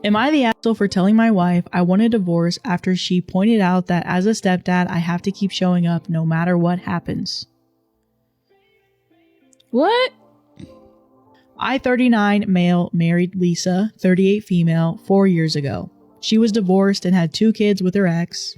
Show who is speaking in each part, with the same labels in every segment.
Speaker 1: Am I the asshole for telling my wife I want a divorce after she pointed out that as a stepdad, I have to keep showing up no matter what happens?
Speaker 2: What?
Speaker 1: I, 39 male, married Lisa, 38 female, 4 years ago. She was divorced and had 2 kids with her ex.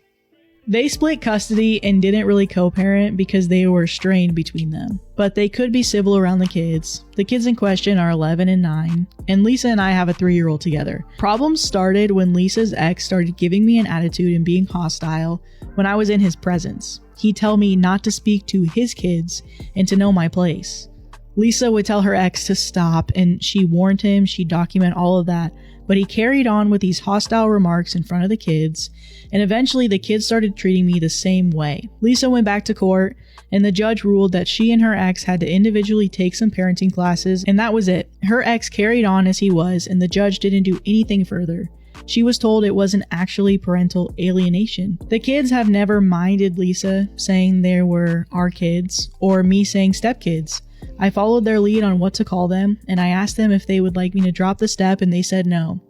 Speaker 1: They split custody and didn't really co-parent because they were strained between them. But they could be civil around the kids. The kids in question are 11 and 9, and Lisa and I have a 3-year-old together. Problems started when Lisa's ex started giving me an attitude and being hostile when I was in his presence. He'd tell me not to speak to his kids and to know my place. Lisa would tell her ex to stop, and she warned him, she'd document all of that, but he carried on with these hostile remarks in front of the kids, and eventually the kids started treating me the same way. Lisa went back to court, and the judge ruled that she and her ex had to individually take some parenting classes, and that was it. Her ex carried on as he was, and the judge didn't do anything further. She was told it wasn't actually parental alienation. The kids have never minded Lisa saying they were our kids, or me saying stepkids. I followed their lead on what to call them, and I asked them if they would like me to drop the step, and they said no.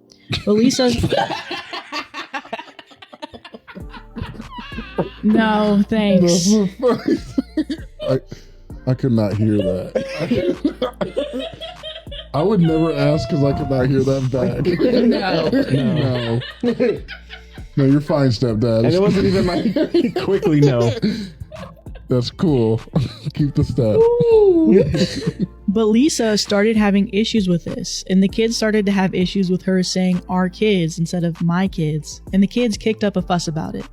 Speaker 1: But Lisa... No, thanks.
Speaker 3: I could not hear that. I would never ask because I could not hear that back. No. No, you're fine, stepdad.
Speaker 4: And it wasn't even my quickly no.
Speaker 3: That's cool. Keep the step.
Speaker 1: But Lisa started having issues with this, and the kids started to have issues with her saying our kids instead of my kids, and the kids kicked up a fuss about it.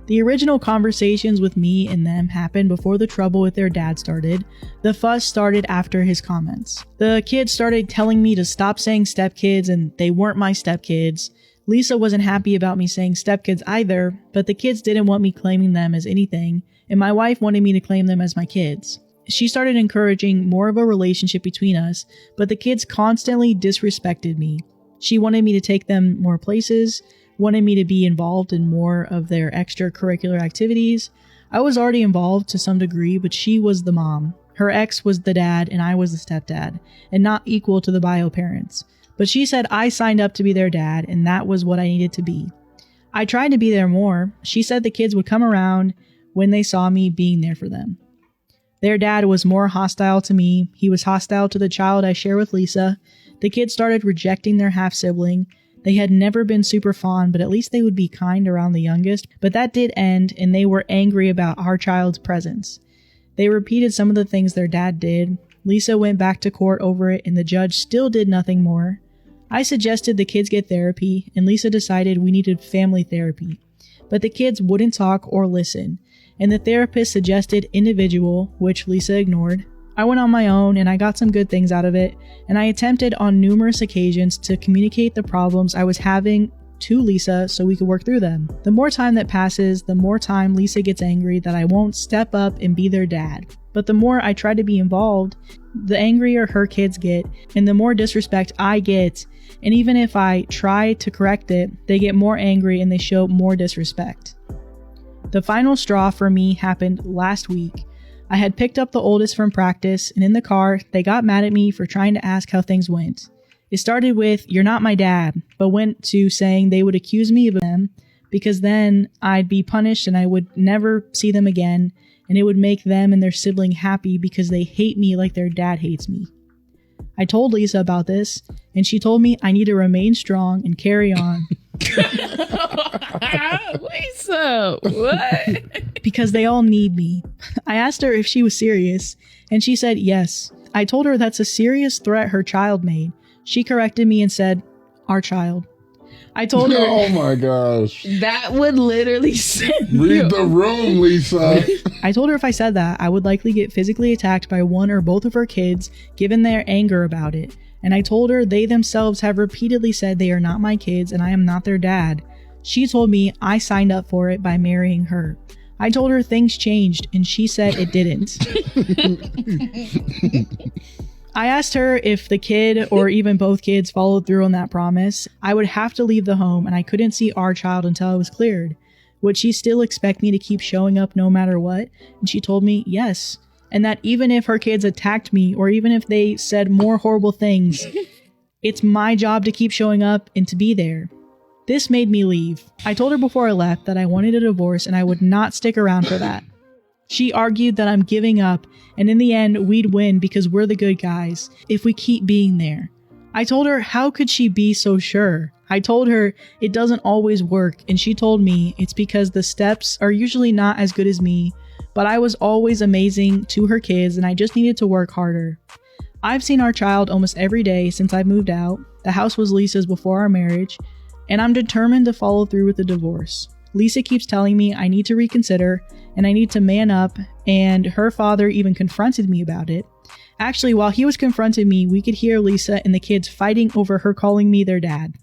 Speaker 1: The original conversations with me and them happened before the trouble with their dad started. The fuss started after his comments. The kids started telling me to stop saying stepkids, and they weren't my stepkids. Lisa wasn't happy about me saying stepkids either, but the kids didn't want me claiming them as anything, and my wife wanted me to claim them as my kids. She started encouraging more of a relationship between us, but the kids constantly disrespected me. She wanted me to take them more places, wanted me to be involved in more of their extracurricular activities. I was already involved to some degree, but she was the mom. Her ex was the dad, and I was the stepdad, and not equal to the bio parents. But she said I signed up to be their dad, and that was what I needed to be. I tried to be there more. She said the kids would come around when they saw me being there for them. Their dad was more hostile to me. He was hostile to the child I share with Lisa. The kids started rejecting their half-sibling. They had never been super fond, but at least they would be kind around the youngest. But that did end, and they were angry about our child's presence. They repeated some of the things their dad did. Lisa went back to court over it, and the judge still did nothing more. I suggested the kids get therapy, and Lisa decided we needed family therapy. But the kids wouldn't talk or listen, and the therapist suggested individual, which Lisa ignored. I went on my own, and I got some good things out of it, and I attempted on numerous occasions to communicate the problems I was having to Lisa so we could work through them. The more time that passes, the more time Lisa gets angry that I won't step up and be their dad. But the more I try to be involved, the angrier her kids get, and the more disrespect I get. And even if I try to correct it, they get more angry and they show more disrespect. The final straw for me happened last week. I had picked up the oldest from practice, and in the car, they got mad at me for trying to ask how things went. It started with, "You're not my dad," but went to saying they would accuse me of them because then I'd be punished and I would never see them again, and it would make them and their sibling happy because they hate me like their dad hates me. I told Lisa about this, and she told me I need to remain strong and carry on.
Speaker 2: Lisa, what?
Speaker 1: Because they all need me. I asked her if she was serious, and she said yes. I told her that's a serious threat her child made. She corrected me and said, "Our child." I told her...
Speaker 3: Oh my gosh.
Speaker 2: That would literally send
Speaker 3: Read the room, Lisa.
Speaker 1: I told her if I said that, I would likely get physically attacked by one or both of her kids, given their anger about it. And I told her they themselves have repeatedly said they are not my kids and I am not their dad. She told me I signed up for it by marrying her. I told her things changed, and she said it didn't. I asked her if the kid or even both kids followed through on that promise. I would have to leave the home, and I couldn't see our child until I was cleared. Would she still expect me to keep showing up no matter what? And she told me yes, and that even if her kids attacked me or even if they said more horrible things, It's my job to keep showing up and to be there. This made me leave. I told her before I left that I wanted a divorce and I would not stick around for that. She argued that I'm giving up, and in the end, we'd win because we're the good guys if we keep being there. I told her how could she be so sure? I told her it doesn't always work, and she told me it's because the steps are usually not as good as me, but I was always amazing to her kids and I just needed to work harder. I've seen our child almost every day since I moved out. The house was Lisa's before our marriage, and I'm determined to follow through with the divorce. Lisa keeps telling me I need to reconsider and I need to man up, and her father even confronted me about it. Actually, while he was confronting me, we could hear Lisa and the kids fighting over her calling me their dad.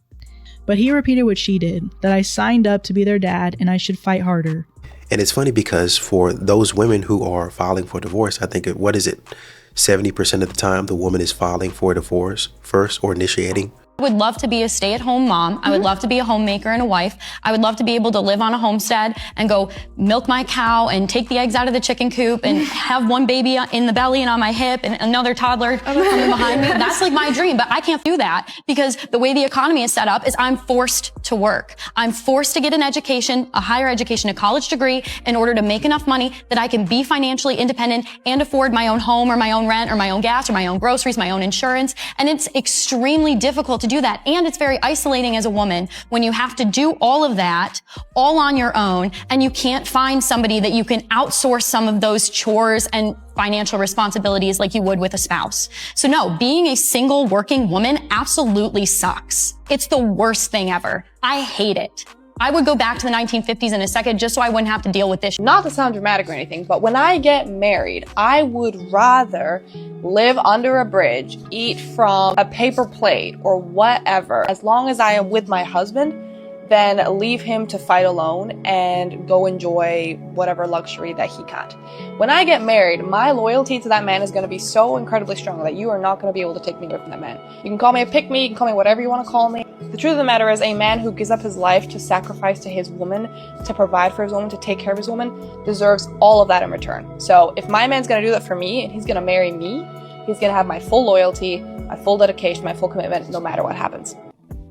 Speaker 1: But he repeated what she did, that I signed up to be their dad and I should fight harder.
Speaker 5: And it's funny because for those women who are filing for divorce, I think, 70% of the time the woman is filing for divorce first or initiating.
Speaker 6: I would love to be a stay-at-home mom. I would love to be a homemaker and a wife. I would love to be able to live on a homestead and go milk my cow and take the eggs out of the chicken coop and have one baby in the belly and on my hip and another toddler coming behind me. That's like my dream, but I can't do that because the way the economy is set up is I'm forced to work. I'm forced to get an education, a higher education, a college degree in order to make enough money that I can be financially independent and afford my own home or my own rent or my own gas or my own groceries, my own insurance. And it's extremely difficult to do that. And it's very isolating as a woman when you have to do all of that all on your own and you can't find somebody that you can outsource some of those chores and financial responsibilities like you would with a spouse. So no, being a single working woman absolutely sucks. It's the worst thing ever. I hate it. I would go back to the 1950s in a second just so I wouldn't have to deal with this.
Speaker 7: Not to sound dramatic or anything, but when I get married, I would rather live under a bridge, eat from a paper plate or whatever, as long as I am with my husband, than leave him to fight alone and go enjoy whatever luxury that he can't. When I get married, my loyalty to that man is going to be so incredibly strong that you are not going to be able to take me away from that man. You can call me a pick-me, you can call me whatever you want to call me. The truth of the matter is, a man who gives up his life to sacrifice to his woman, to provide for his woman, to take care of his woman, deserves all of that in return. So if my man's going to do that for me and he's going to marry me, he's going to have my full loyalty, my full dedication, my full commitment, no matter what happens.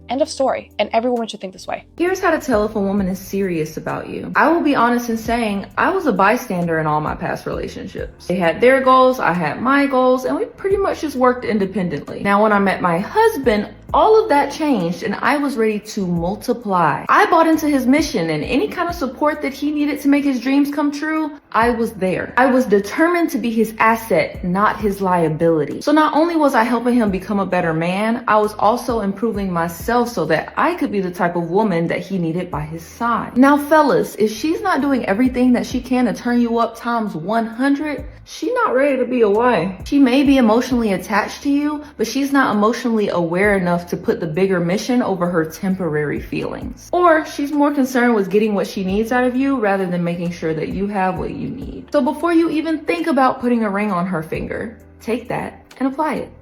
Speaker 7: End of story. And every woman should think this way.
Speaker 2: Here's how to tell if a woman is serious about you. I will be honest in saying I was a bystander in all my past relationships. They had their goals, I had my goals, and we pretty much just worked independently. Now, when I met my husband, all of that changed and I was ready to multiply. I bought into his mission and any kind of support that he needed to make his dreams come true, I was there. I was determined to be his asset, not his liability. So not only was I helping him become a better man, I was also improving myself so that I could be the type of woman that he needed by his side. Now fellas, if she's not doing everything that she can to turn you up times 100, she's not ready to be a wife. She may be emotionally attached to you, but she's not emotionally aware enough to put the bigger mission over her temporary feelings. Or she's more concerned with getting what she needs out of you rather than making sure that you have what you need. So before you even think about putting a ring on her finger, take that and apply it.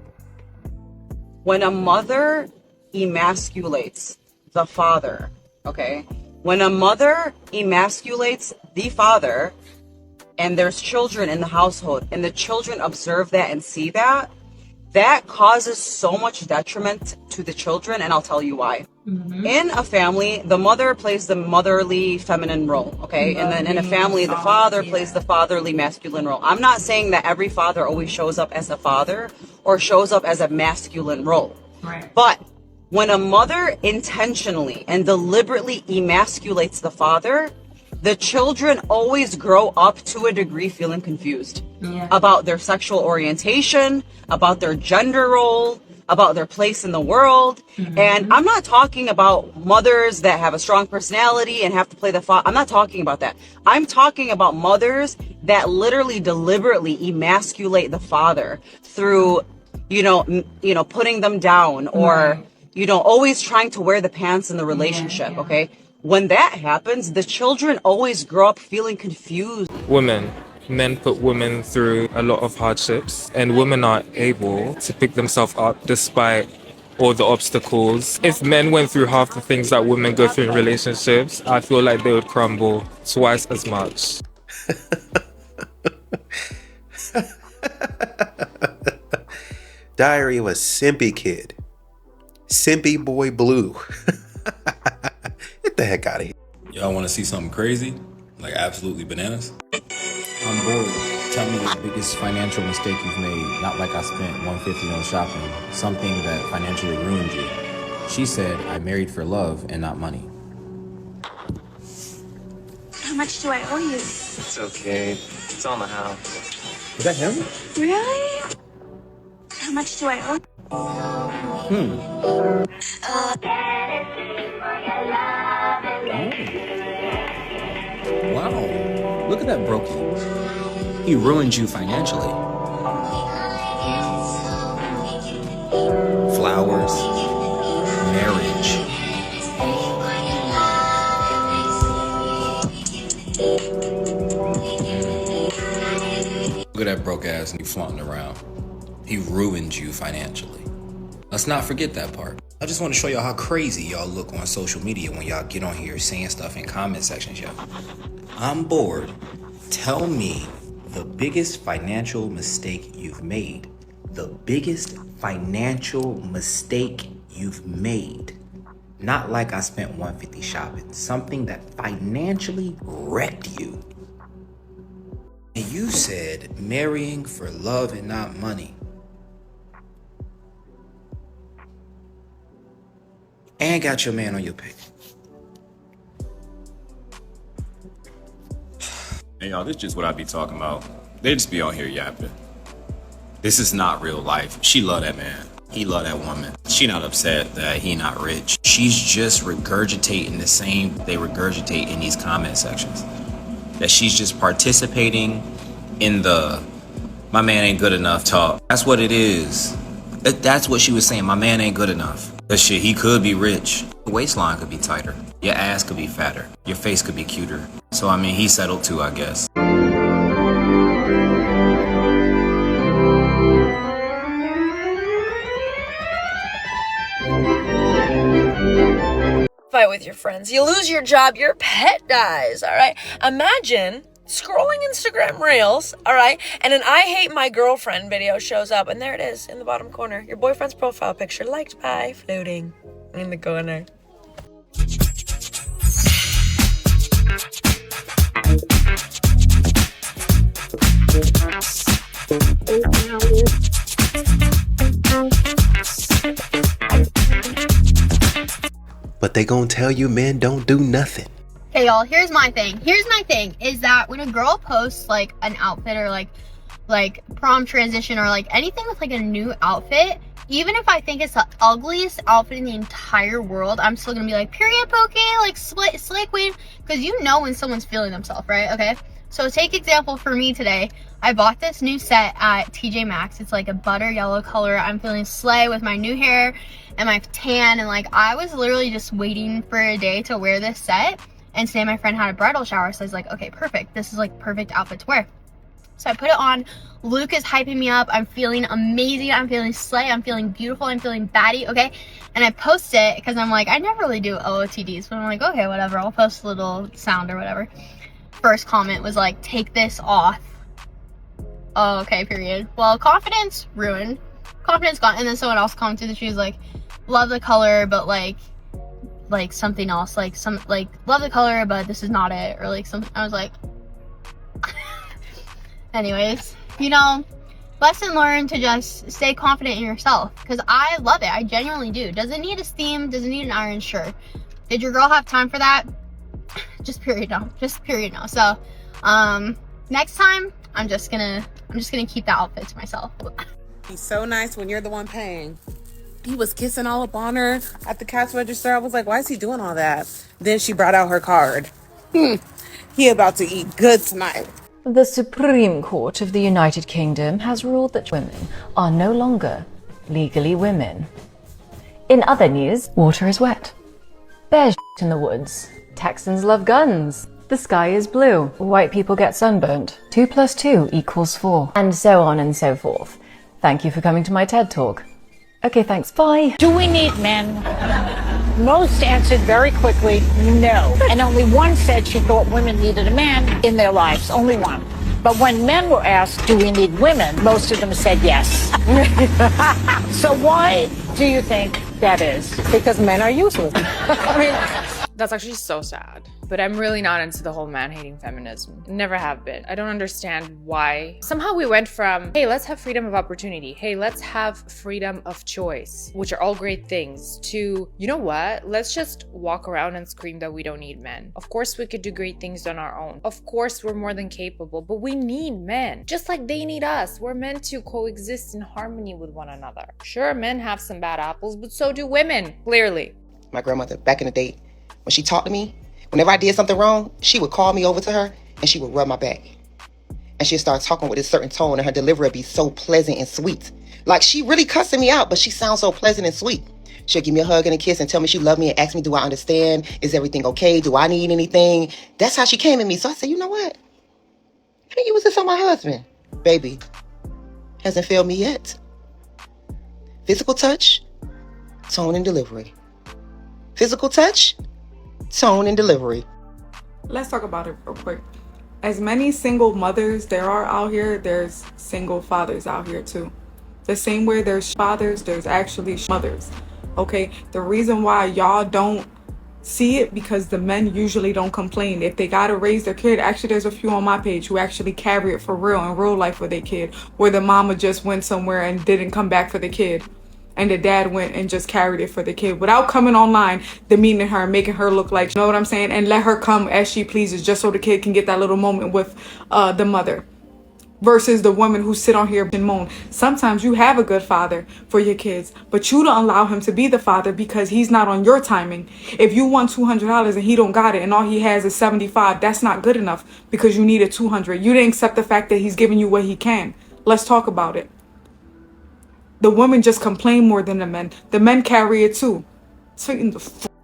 Speaker 8: When a mother emasculates the father, okay? When a mother emasculates the father and there's children in the household and the children observe that and see that, that causes so much detriment to the children, and I'll tell you why. In a family, the mother plays the motherly feminine role, okay? And then in a family, the father plays the fatherly masculine role. I'm not saying that every father always shows up as a father or shows up as a masculine role.
Speaker 2: Right.
Speaker 8: But when a mother intentionally and deliberately emasculates the father, the children always grow up to a degree feeling confused about their sexual orientation, about their gender role, about their place in the world. And I'm not talking about mothers that have a strong personality and have to play the father. I'm not talking about that. I'm talking about mothers that literally deliberately emasculate the father through, putting them down or, always trying to wear the pants in the relationship. Okay. When that happens, the children always grow up feeling confused.
Speaker 9: Men put women through a lot of hardships, and women are able to pick themselves up despite all the obstacles. If men went through half the things that women go through in relationships, I feel like they would crumble twice as much.
Speaker 5: Diary of a Simpy Kid. Simpy Boy Blue. Get the heck out of here.
Speaker 10: Y'all want to see something crazy? Like absolutely bananas?
Speaker 11: I'm bored. Tell me the biggest financial mistake you've made. Not like I spent $150 on shopping. Something that financially ruined you. She said, I married for love and not money.
Speaker 12: How much do I owe you?
Speaker 13: It's okay. It's on the house.
Speaker 11: Is that him?
Speaker 12: Really? How much do I owe you?
Speaker 11: Wow. Look at that brokey. He ruined you financially. Flowers. Marriage. Look at that broke ass and you flaunting around. He ruined you financially. Let's not forget that part. I just want to show y'all how crazy y'all look on social media when y'all get on here saying stuff in comment sections, y'all. I'm bored. Tell me the biggest financial mistake you've made. The biggest financial mistake you've made. Not like I spent $150 shopping. Something that financially wrecked you. And you said marrying for love and not money. And got your man on your pick.
Speaker 10: Hey y'all, this is just what I be talking about. They just be on here yapping. This is not real life. She love that man. He love that woman. She not upset that he not rich. She's just regurgitating the same they regurgitate in these comment sections. That she's just participating in the my man ain't good enough talk. That's what it is. That's what she was saying. My man ain't good enough. That shit, he could be rich. The waistline could be tighter. Your ass could be fatter. Your face could be cuter. So I mean, he settled too, I guess.
Speaker 14: Fight with your friends. You lose your job, your pet dies, all right? Imagine scrolling Instagram Reels, all right? And an I hate my girlfriend video shows up, and there it is in the bottom corner. Your boyfriend's profile picture liked by floating in the corner.
Speaker 5: But they gonna tell you men don't do nothing.
Speaker 15: Okay, y'all, here's my thing is that when a girl posts like an outfit or like prom transition or like anything with like a new outfit, even if I think it's the ugliest outfit in the entire world, I'm still gonna be like, period poke, like slay queen, because you know when someone's feeling themselves, right? Okay, so take example for me today. I bought this new set at TJ Maxx. It's like a butter yellow color. I'm feeling slay with my new hair and my tan, and like I was literally just waiting for a day to wear this set. And today my friend had a bridal shower, so I was like, okay, perfect. This is like perfect outfit to wear. So I put it on. Luke is hyping me up. I'm feeling amazing. I'm feeling slay. I'm feeling beautiful. I'm feeling baddie, okay? And I post it because I'm like, I never really do OOTDs, but I'm like, okay, whatever. I'll post a little sound or whatever. First comment was like, take this off. Oh, okay, period. Well, confidence ruined. Confidence gone. And then someone else commented that she was like, love the color, but like something else, like love the color, but this is not it, or like something. I was like, anyways, you know, lesson learned to just stay confident in yourself, because I love it. I genuinely do. Doesn't need a steam, doesn't need an iron, sure. Did your girl have time for that? Just period no. So next time I'm just gonna keep that outfit to myself.
Speaker 16: He's so nice when you're the one paying. He was kissing all up on her at the cash register. I was like, why is he doing all that? Then she brought out her card. He about to eat good tonight.
Speaker 17: The Supreme Court of the United Kingdom has ruled that women are no longer legally women. In other news, water is wet. Bears in the woods. Texans love guns. The sky is blue. White people get sunburnt. 2 + 2 = 4. And so on and so forth. Thank you for coming to my TED Talk. Okay, thanks. Bye.
Speaker 18: Do we need men? Most answered very quickly, no. And only one said she thought women needed a man in their lives. Only one. But when men were asked, do we need women? Most of them said yes. So why do you think that is, because men are useless. I mean,
Speaker 19: that's actually so sad. But I'm really not into the whole man-hating feminism. Never have been. I don't understand why. Somehow we went from, hey, let's have freedom of opportunity. Hey, let's have freedom of choice, which are all great things, to, you know what? Let's just walk around and scream that we don't need men. Of course, we could do great things on our own. Of course, we're more than capable, but we need men. Just like they need us. We're meant to coexist in harmony with one another. Sure, men have some bad apples, but so do women, clearly.
Speaker 20: My grandmother, back in the day, when she talked to me, whenever I did something wrong, she would call me over to her and she would rub my back. And she'd start talking with a certain tone and her delivery would be so pleasant and sweet. Like, she really cussing me out, but she sounds so pleasant and sweet. She'll give me a hug and a kiss and tell me she loved me and ask me, do I understand? Is everything okay? Do I need anything? That's how she came at me. So I said, you know what? Let me use this on my husband. Baby, hasn't failed me yet. Physical touch, tone and delivery. Physical touch, tone and delivery.
Speaker 21: Let's talk about it real quick. As many single mothers there are out here, there's single fathers out here too. The same way there's fathers, there's actually mothers. Okay, the reason why y'all don't see it, because the men usually don't complain. If they gotta raise their kid, actually there's a few on my page who actually carry it for real in real life with their kid, where the mama just went somewhere and didn't come back for the kid. And the dad went and just carried it for the kid without coming online, demeaning her, making her look like, you know what I'm saying? And let her come as she pleases just so the kid can get that little moment with the mother. Versus the woman who sit on here and moan. Sometimes you have a good father for your kids, but you don't allow him to be the father because he's not on your timing. If you want $200 and he don't got it and all he has is $75, that's not good enough because you needed $200. You didn't accept the fact that he's giving you what he can. Let's talk about it. The women just complain more than the men. The men carry it too.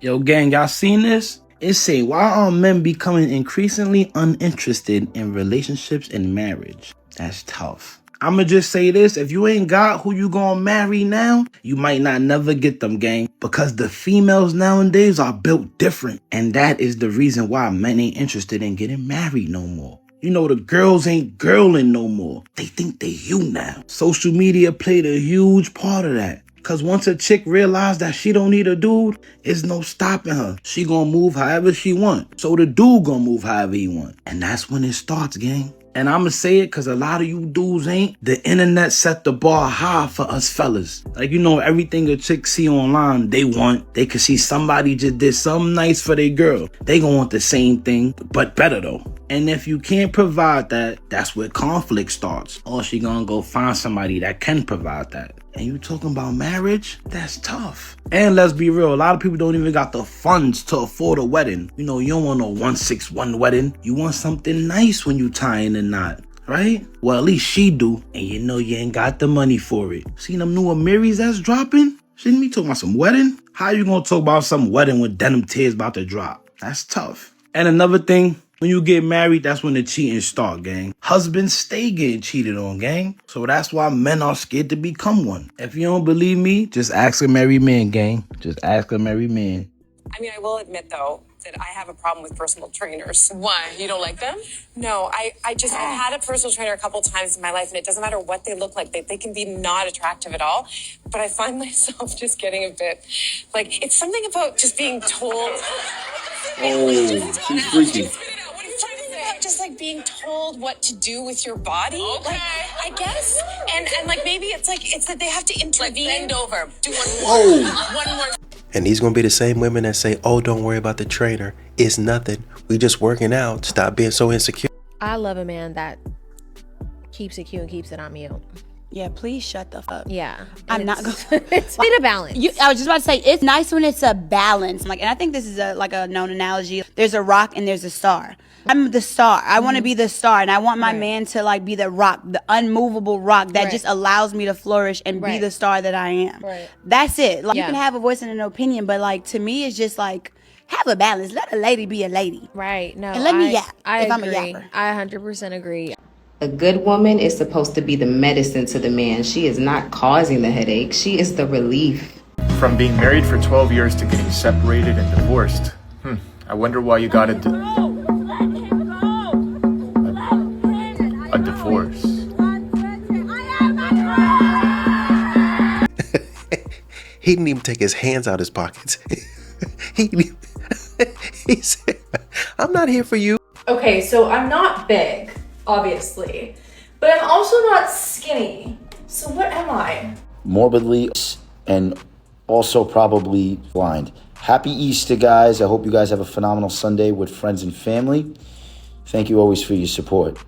Speaker 22: Yo, gang, y'all seen this? It say, why are men becoming increasingly uninterested in relationships and marriage? That's tough. I'ma just say this, if you ain't got who you gonna marry now, you might not never get them, gang. Because the females nowadays are built different. And that is the reason why men ain't interested in getting married no more. You know, the girls ain't girling no more. They think they you now. Social media played a huge part of that. Cause once a chick realized that she don't need a dude, there's no stopping her. She gonna move however she want. So the dude gonna move however he want. And that's when it starts, gang. And I'ma say it cause a lot of you dudes ain't. The internet set the bar high for us fellas. Like, you know, everything a chick see online, they want. They could see somebody just did something nice for their girl. They gonna want the same thing, but better though. And if you can't provide that, that's where conflict starts. Or she gonna go find somebody that can provide that. And you talking about marriage? That's tough. And let's be real, a lot of people don't even got the funds to afford a wedding. You know, you don't want no 161 wedding. You want something nice when you tie in a knot, right? Well, at least she do. And you know you ain't got the money for it. See them new Amiris that's dropping? Shouldn't we talking about some wedding? How you gonna talk about some wedding when denim tears about to drop? That's tough. And another thing, when you get married, that's when the cheating start, gang. Husbands stay getting cheated on, gang. So that's why men are scared to become one. If you don't believe me, just ask a married man, gang. Just ask a married man.
Speaker 23: I mean, I will admit, though, that I have a problem with personal trainers. Why? You don't like them? No, I've had a personal trainer a couple times in my life, and it doesn't matter what they look like. They can be not attractive at all. But I find myself just getting a bit, like, it's something about just being told.
Speaker 22: Oh, she's freaky.
Speaker 23: Just like being told what to do with your body. Okay. Like, I guess. And like maybe it's that they have to intervene. Like bend over. Do one more.
Speaker 5: And these gonna be the same women that say, oh, don't worry about the trainer. It's nothing. We just working out. Stop being so insecure.
Speaker 24: I love a man that keeps it cute and keeps it on mute.
Speaker 25: Yeah, please shut the fuck up.
Speaker 24: Yeah.
Speaker 25: I'm not going
Speaker 24: to. It's a balance.
Speaker 25: I was just about to say, it's nice when it's a balance. Like, and I think this is a known analogy. There's a rock and there's a star. I'm the star. I want to be the star, and I want my man to like be the rock, the unmovable rock that just allows me to flourish and be the star that I am. Right. That's it. Like you can have a voice and an opinion, but like to me, it's just like have a balance. Let a lady be a lady.
Speaker 24: Right. No.
Speaker 25: And let me yap
Speaker 24: if
Speaker 25: agree.
Speaker 24: I'm a yapper. I 100% agree.
Speaker 26: A good woman is supposed to be the medicine to the man. She is not causing the headache. She is the relief.
Speaker 27: From being married for 12 years to getting separated and divorced. I wonder why you got a divorce.
Speaker 5: He didn't even take his hands out his pockets. he said, I'm not here for you.
Speaker 1: Okay, so I'm not big, obviously, but I'm also not skinny. So what am I?
Speaker 2: Morbidly and also probably blind. Happy Easter, guys. I hope you guys have a phenomenal Sunday with friends and family. Thank you always for your support.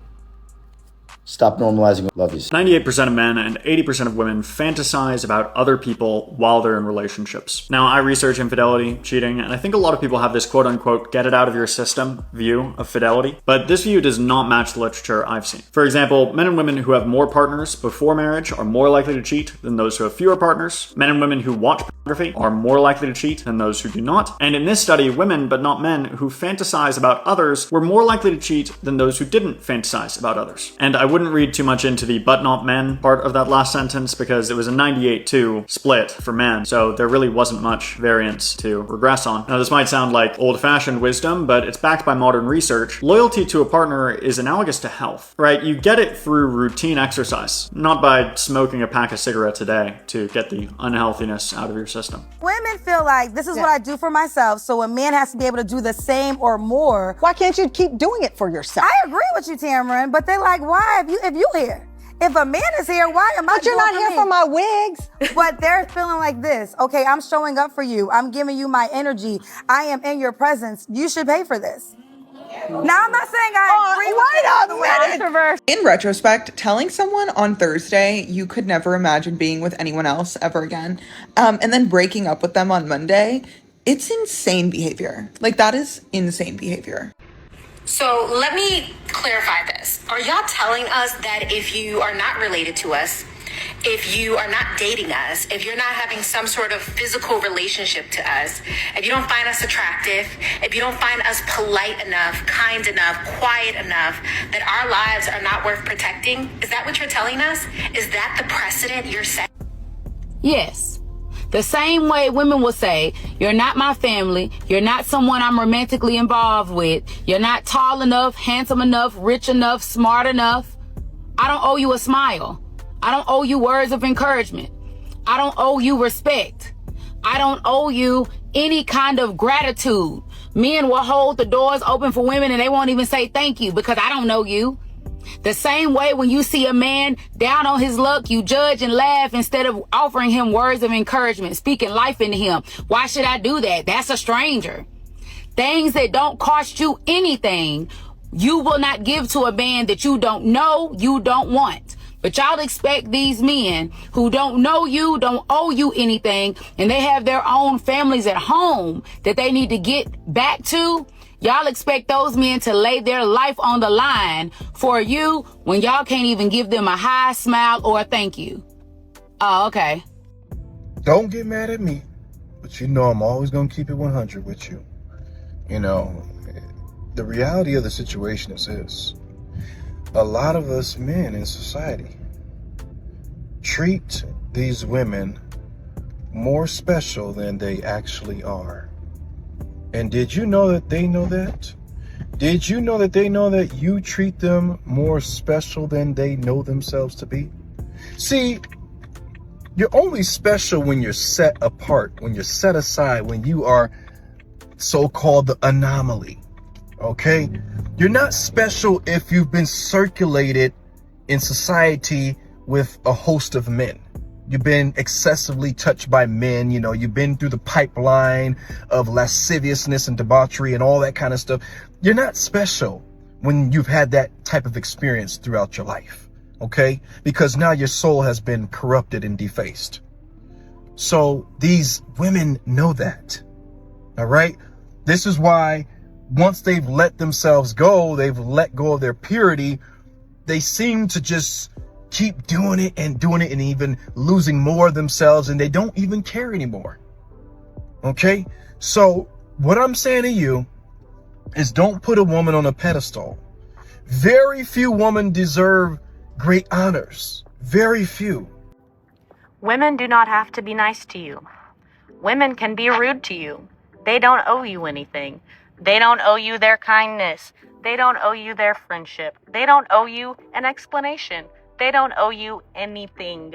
Speaker 2: Stop normalizing. Love you.
Speaker 3: 98% of men and 80% of women fantasize about other people while they're in relationships. Now, I research infidelity, cheating, and I think a lot of people have this quote-unquote get it out of your system view of fidelity, but this view does not match the literature I've seen. For example, men and women who have more partners before marriage are more likely to cheat than those who have fewer partners. Men and women who watch pornography are more likely to cheat than those who do not. And in this study, women, but not men, who fantasize about others were more likely to cheat than those who didn't fantasize about others. And I wouldn't read too much into the but not men part of that last sentence because it was a 98-2 split for men, so there really wasn't much variance to regress on. Now, this might sound like old-fashioned wisdom, but it's backed by modern research. Loyalty to a partner is analogous to health, right? You get it through routine exercise, not by smoking a pack of cigarettes a day to get the unhealthiness out of your system.
Speaker 4: Women feel like this is what I do for myself, so a man has to be able to do the same or more. Why can't you keep doing it for yourself? I agree with you, Tamron, but they're like, why if you here? If a man is here, why am I? But you're not here for my wigs. But they're feeling like this. Okay, I'm showing up for you. I'm giving you my energy. I am in your presence. You should pay for this. Now, I'm not saying I agree with it.
Speaker 6: In retrospect, telling someone on Thursday you could never imagine being with anyone else ever again, and then breaking up with them on Monday, it's insane behavior. Like, that is insane behavior.
Speaker 7: So let me clarify this. Are y'all telling us that if you are not related to us, if you are not dating us, if you're not having some sort of physical relationship to us, if you don't find us attractive, if you don't find us polite enough, kind enough, quiet enough, that our lives are not worth protecting? Is that what you're telling us? Is that the precedent you're setting?
Speaker 8: Yes. The same way women will say, you're not my family, you're not someone I'm romantically involved with, you're not tall enough, handsome enough, rich enough, smart enough. I don't owe you a smile. I don't owe you words of encouragement. I don't owe you respect. I don't owe you any kind of gratitude. Men will hold the doors open for women and they won't even say thank you because I don't know you. The same way when you see a man down on his luck, you judge and laugh instead of offering him words of encouragement, speaking life into him. Why should I do that? That's a stranger. Things that don't cost you anything, you will not give to a man that you don't know, you don't want. But y'all expect these men who don't know you, don't owe you anything, and they have their own families at home that they need to get back to. Y'all expect those men to lay their life on the line for you when y'all can't even give them a hi, smile, or a thank you. Oh, okay.
Speaker 28: Don't get mad at me, but you know I'm always going to keep it 100 with you. You know, the reality of the situation is this. A lot of us men in society treat these women more special than they actually are. And did you know that they know that? Did you know that they know that you treat them more special than they know themselves to be? See, you're only special when you're set apart, when you're set aside, when you are so-called the anomaly, okay? You're not special if you've been circulated in society with a host of men. You've been excessively touched by men, you know, you've been through the pipeline of lasciviousness and debauchery and all that kind of stuff. You're not special when you've had that type of experience throughout your life, okay? Because now your soul has been corrupted and defaced. So these women know that, all right? This is why once they've let themselves go, they've let go of their purity, they seem to just keep doing it and even losing more of themselves, and they don't even care anymore. Okay? So what I'm saying to you is don't put a woman on a pedestal. Very few women deserve great honors. Very few.
Speaker 29: Women do not have to be nice to you. Women can be rude to you. They don't owe you anything. They don't owe you their kindness. They don't owe you their friendship. They don't owe you an explanation. They don't owe you anything.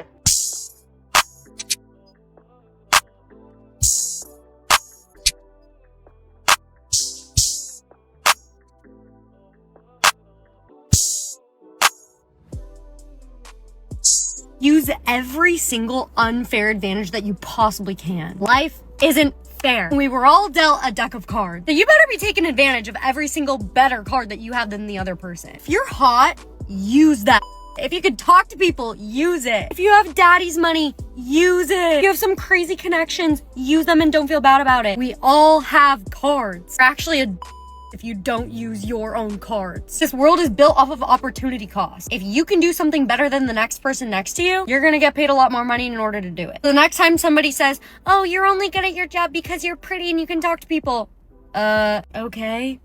Speaker 9: Use every single unfair advantage that you possibly can. Life isn't fair. We were all dealt a deck of cards. So you better be taking advantage of every single better card that you have than the other person. If you're hot, use that. If you could talk to people, use it. If you have daddy's money, use it. If you have some crazy connections, use them and don't feel bad about it. We all have cards. You're actually a if you don't use your own cards. This world is built off of opportunity cost. If you can do something better than the next person next to you, you're gonna get paid a lot more money in order to do it. The next time somebody says, oh, you're only good at your job because you're pretty and you can talk to people. Okay.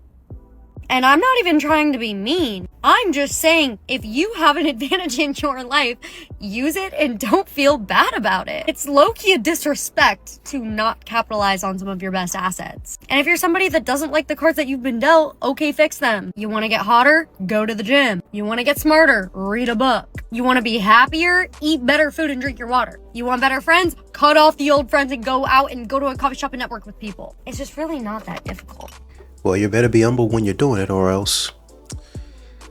Speaker 9: And I'm not even trying to be mean. I'm just saying, if you have an advantage in your life, use it and don't feel bad about it. It's low-key a disrespect to not capitalize on some of your best assets. And if you're somebody that doesn't like the cards that you've been dealt, okay, fix them. You want to get hotter? Go to the gym. You want to get smarter? Read a book. You want to be happier? Eat better food and drink your water. You want better friends? Cut off the old friends and go out and go to a coffee shop and network with people. It's just really not that difficult.
Speaker 5: Well, you better be humble when you're doing it, or else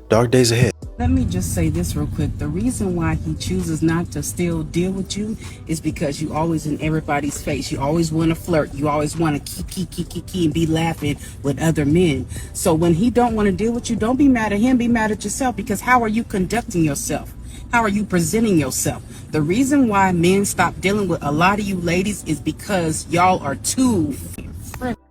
Speaker 5: dark days ahead.
Speaker 10: Let me just say this real quick. The reason why he chooses not to still deal with you is because you always in everybody's face. You always want to flirt. You always want to key and be laughing with other men. So when he don't want to deal with you, don't be mad at him. Be mad at yourself, because how are you conducting yourself? How are you presenting yourself? The reason why men stop dealing with a lot of you ladies is because y'all are too friendly.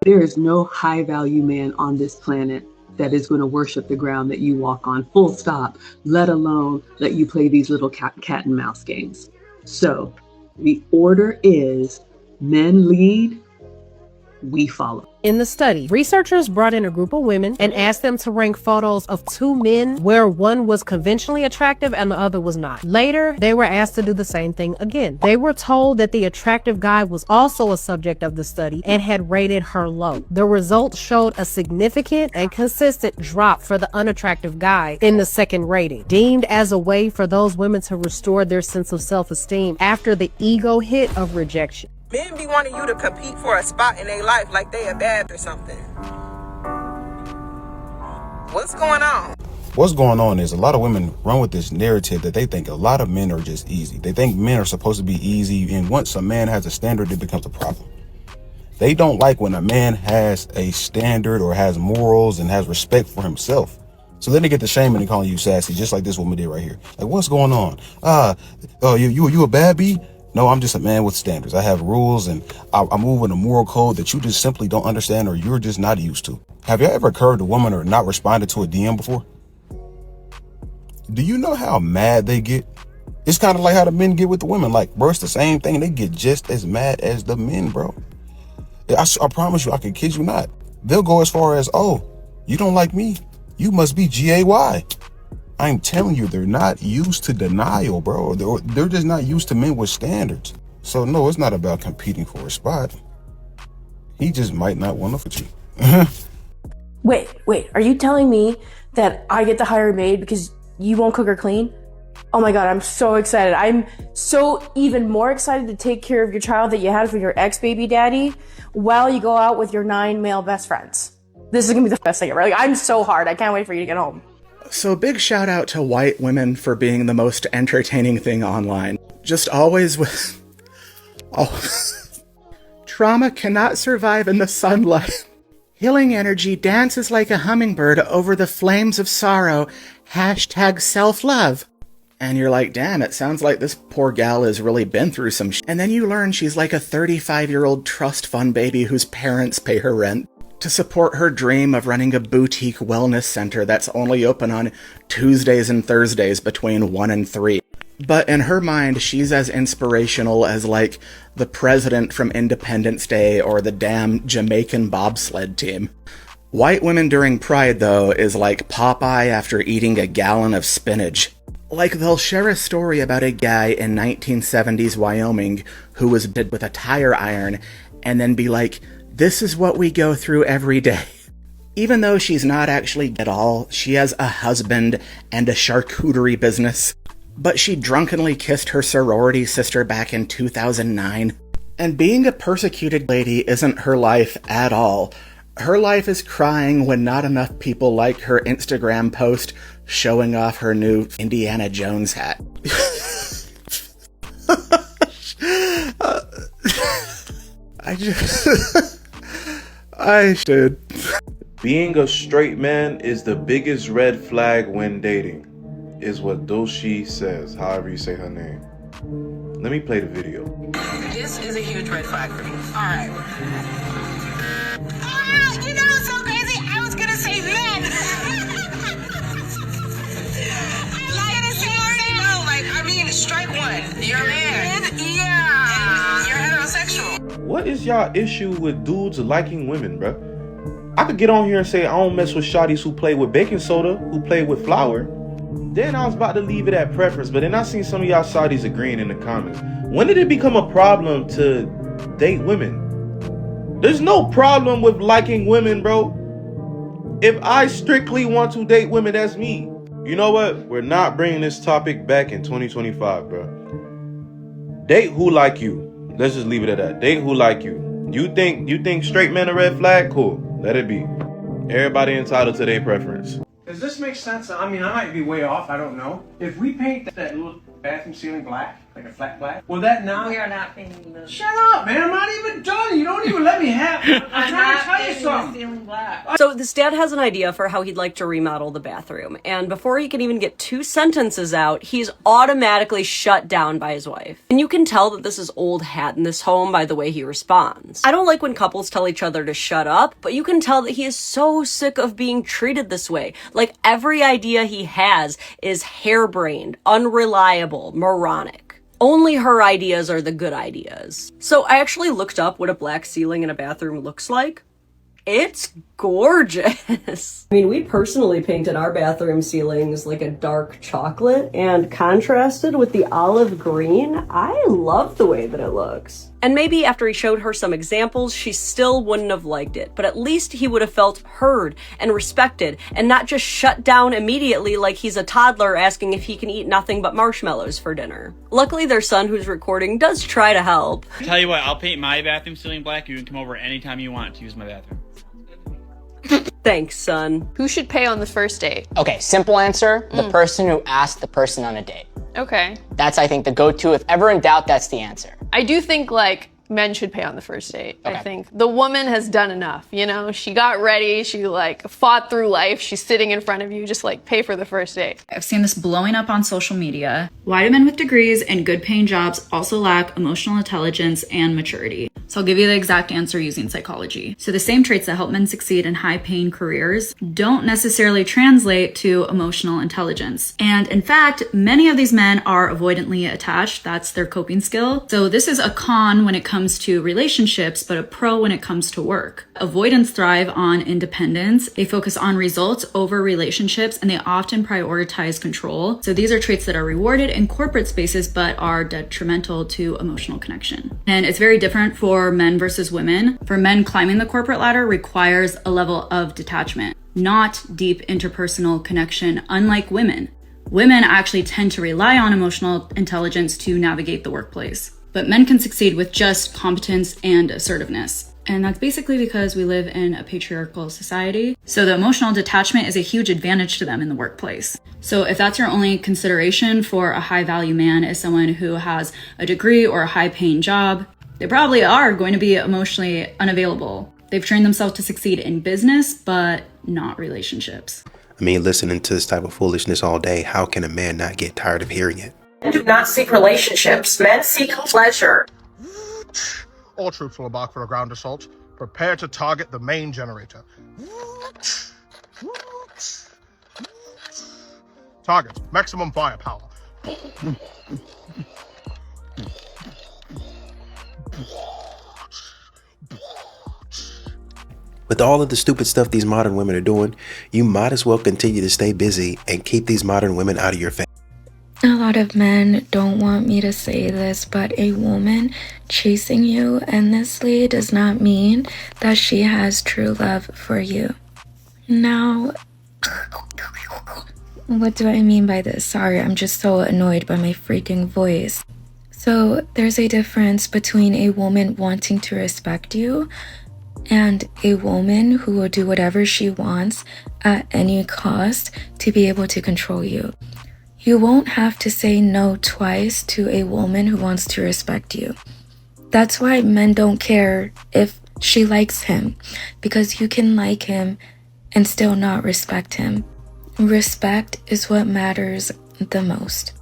Speaker 11: There is no high value man on this planet that is going to worship the ground that you walk on, full stop, let alone let you play these little cat and mouse games. So the order is men lead, we follow.
Speaker 12: In the study, researchers brought in a group of women and asked them to rank photos of two men where one was conventionally attractive and the other was not. Later, they were asked to do the same thing again. They were told that the attractive guy was also a subject of the study and had rated her low. The results showed a significant and consistent drop for the unattractive guy in the second rating, deemed as a way for those women to restore their sense of self-esteem after the ego hit of rejection.
Speaker 13: Men be wanting you to compete for a spot in their life like they a bad or something. What's going on?
Speaker 14: What's going on is a lot of women run with this narrative that they think a lot of men are just easy. They think men are supposed to be easy, and once a man has a standard, it becomes a problem. They don't like when a man has a standard or has morals and has respect for himself. So then they get the shame and they calling you sassy, just like this woman did right here. Like, what's going on? You a bad bee? No, I'm just a man with standards. I have rules, and I move in a moral code that you just simply don't understand, or you're just not used to. Have you ever curved a woman or not responded to a DM before? Do you know how mad they get? It's kind of like how the men get with the women. Like, bro, it's the same thing. They get just as mad as the men, bro. I promise you, I can kid you not. They'll go as far as, oh, you don't like me? You must be GAY. I'm telling you, they're not used to denial, bro. They're just not used to men with standards. So no, it's not about competing for a spot. He just might not want to fit you.
Speaker 15: Wait, are you telling me that I get to hire a maid because you won't cook or clean? Oh my God, I'm so excited. I'm so even more excited to take care of your child that you had from your ex-baby daddy while you go out with your 9 male best friends. This is gonna be the best thing ever. Like, I'm so hard. I can't wait for you to get home.
Speaker 16: So big shout out to white women for being the most entertaining thing online. Just always with... Trauma cannot survive in the sunlight. Healing energy dances like a hummingbird over the flames of sorrow. Hashtag self-love. And you're like, damn, it sounds like this poor gal has really been through some shit. And then you learn she's like a 35-year-old trust fund baby whose parents pay her rent to support her dream of running a boutique wellness center that's only open on Tuesdays and Thursdays between 1 and 3. But in her mind, she's as inspirational as, like, the president from Independence Day or the damn Jamaican bobsled team. White women during Pride, though, is like Popeye after eating a gallon of spinach. Like, they'll share a story about a guy in 1970s Wyoming who was dead with a tire iron and then be like, this is what we go through every day. Even though she's not actually at all, she has a husband and a charcuterie business. But she drunkenly kissed her sorority sister back in 2009. And being a persecuted lady isn't her life at all. Her life is crying when not enough people like her Instagram post, showing off her new Indiana Jones hat. I did.
Speaker 17: Being a straight man is the biggest red flag when dating, is what Doshi says, however you say her name. Let me play the video.
Speaker 13: This is a huge red flag for me. Alright. You know what's so crazy? I was gonna say men. I mean, strike one. You're a man. Yeah. You're heterosexual.
Speaker 17: What is y'all issue with dudes liking women, bruh? I could get on here and say I don't mess with shawties who play with baking soda, who play with flour. Then I was about to leave it at preference, but then I seen some of y'all shawties agreeing in the comments. When did it become a problem to date women? There's no problem with liking women, bro. If I strictly want to date women, that's me. You know what? We're not bringing this topic back in 2025, bro. Date who like you. Let's just leave it at that. Date who like you. You think straight men are red flag? Cool. Let it be. Everybody entitled to their preference.
Speaker 18: Does this make sense? I mean, I might be way off. I don't know. If we paint that little bathroom ceiling black, like a flat black, will that not?
Speaker 13: We are not painting the.
Speaker 18: Shut up, man! I'm not even done. You don't even let me have. I'm trying to tell you something.
Speaker 13: The ceiling black.
Speaker 19: So this dad has an idea for how he'd like to remodel the bathroom, and before he can even get 2 sentences out, he's automatically shut down by his wife. And you can tell that this is old hat in this home by the way he responds. I don't like when couples tell each other to shut up, but you can tell that he is so sick of being treated this way. Like every idea he has is harebrained, unreliable, moronic. Only her ideas are the good ideas. So I actually looked up what a black ceiling in a bathroom looks like. It's gorgeous. I mean, we personally painted our bathroom ceilings like a dark chocolate and contrasted with the olive green. I love the way that it looks. And maybe after he showed her some examples, she still wouldn't have liked it, but at least he would have felt heard and respected and not just shut down immediately like he's a toddler asking if he can eat nothing but marshmallows for dinner. Luckily, their son who's recording does try to help.
Speaker 20: Tell you what, I'll paint my bathroom ceiling black. You can come over anytime you want to use my bathroom.
Speaker 19: Thanks, son.
Speaker 21: Who should pay on the first date?
Speaker 22: Okay, simple answer, the person who asked the person on a date.
Speaker 21: Okay.
Speaker 22: That's, I think, the go-to. If ever in doubt, that's the answer.
Speaker 21: I do think, like, men should pay on the first date.
Speaker 22: Okay.
Speaker 21: I think the woman has done enough, you know? She got ready, she, like, fought through life, she's sitting in front of you, just, like, pay for the first date.
Speaker 23: I've seen this blowing up on social media. Why do men with degrees and good paying jobs also lack emotional intelligence and maturity? So I'll give you the exact answer using psychology. So the same traits that help men succeed in high paying careers don't necessarily translate to emotional intelligence. And in fact, many of these men are avoidantly attached. That's their coping skill. So this is a con when it comes to relationships, but a pro when it comes to work. Avoidants thrive on independence. They focus on results over relationships, and they often prioritize control. So these are traits that are rewarded in corporate spaces, but are detrimental to emotional connection. And it's very different for men versus women. For men, climbing the corporate ladder requires a level of detachment, not deep interpersonal connection, unlike women. Women actually tend to rely on emotional intelligence to navigate the workplace. But men can succeed with just competence and assertiveness. And that's basically because we live in a patriarchal society. So the emotional detachment is a huge advantage to them in the workplace. So if that's your only consideration for a high value man is someone who has a degree or a high paying job, they probably are going to be emotionally unavailable. They've trained themselves to succeed in business, but not relationships.
Speaker 5: I mean, listening to this type of foolishness all day, how can a man not get tired of hearing it?
Speaker 21: Men do not seek relationships. Men seek pleasure.
Speaker 24: All troops will embark for a ground assault. Prepare to target the main generator. Target, maximum firepower.
Speaker 5: With all of the stupid stuff these modern women are doing, you might as well continue to stay busy and keep these modern women out of your face.
Speaker 25: A lot of men don't want me to say this, but a woman chasing you endlessly does not mean that she has true love for you. Now, what do I mean by this? Sorry, I'm just so annoyed by my freaking voice. So, there's a difference between a woman wanting to respect you and a woman who will do whatever she wants at any cost to be able to control you. You won't have to say no twice to a woman who wants to respect you. That's why men don't care if she likes him, because you can like him and still not respect him. Respect is what matters the most.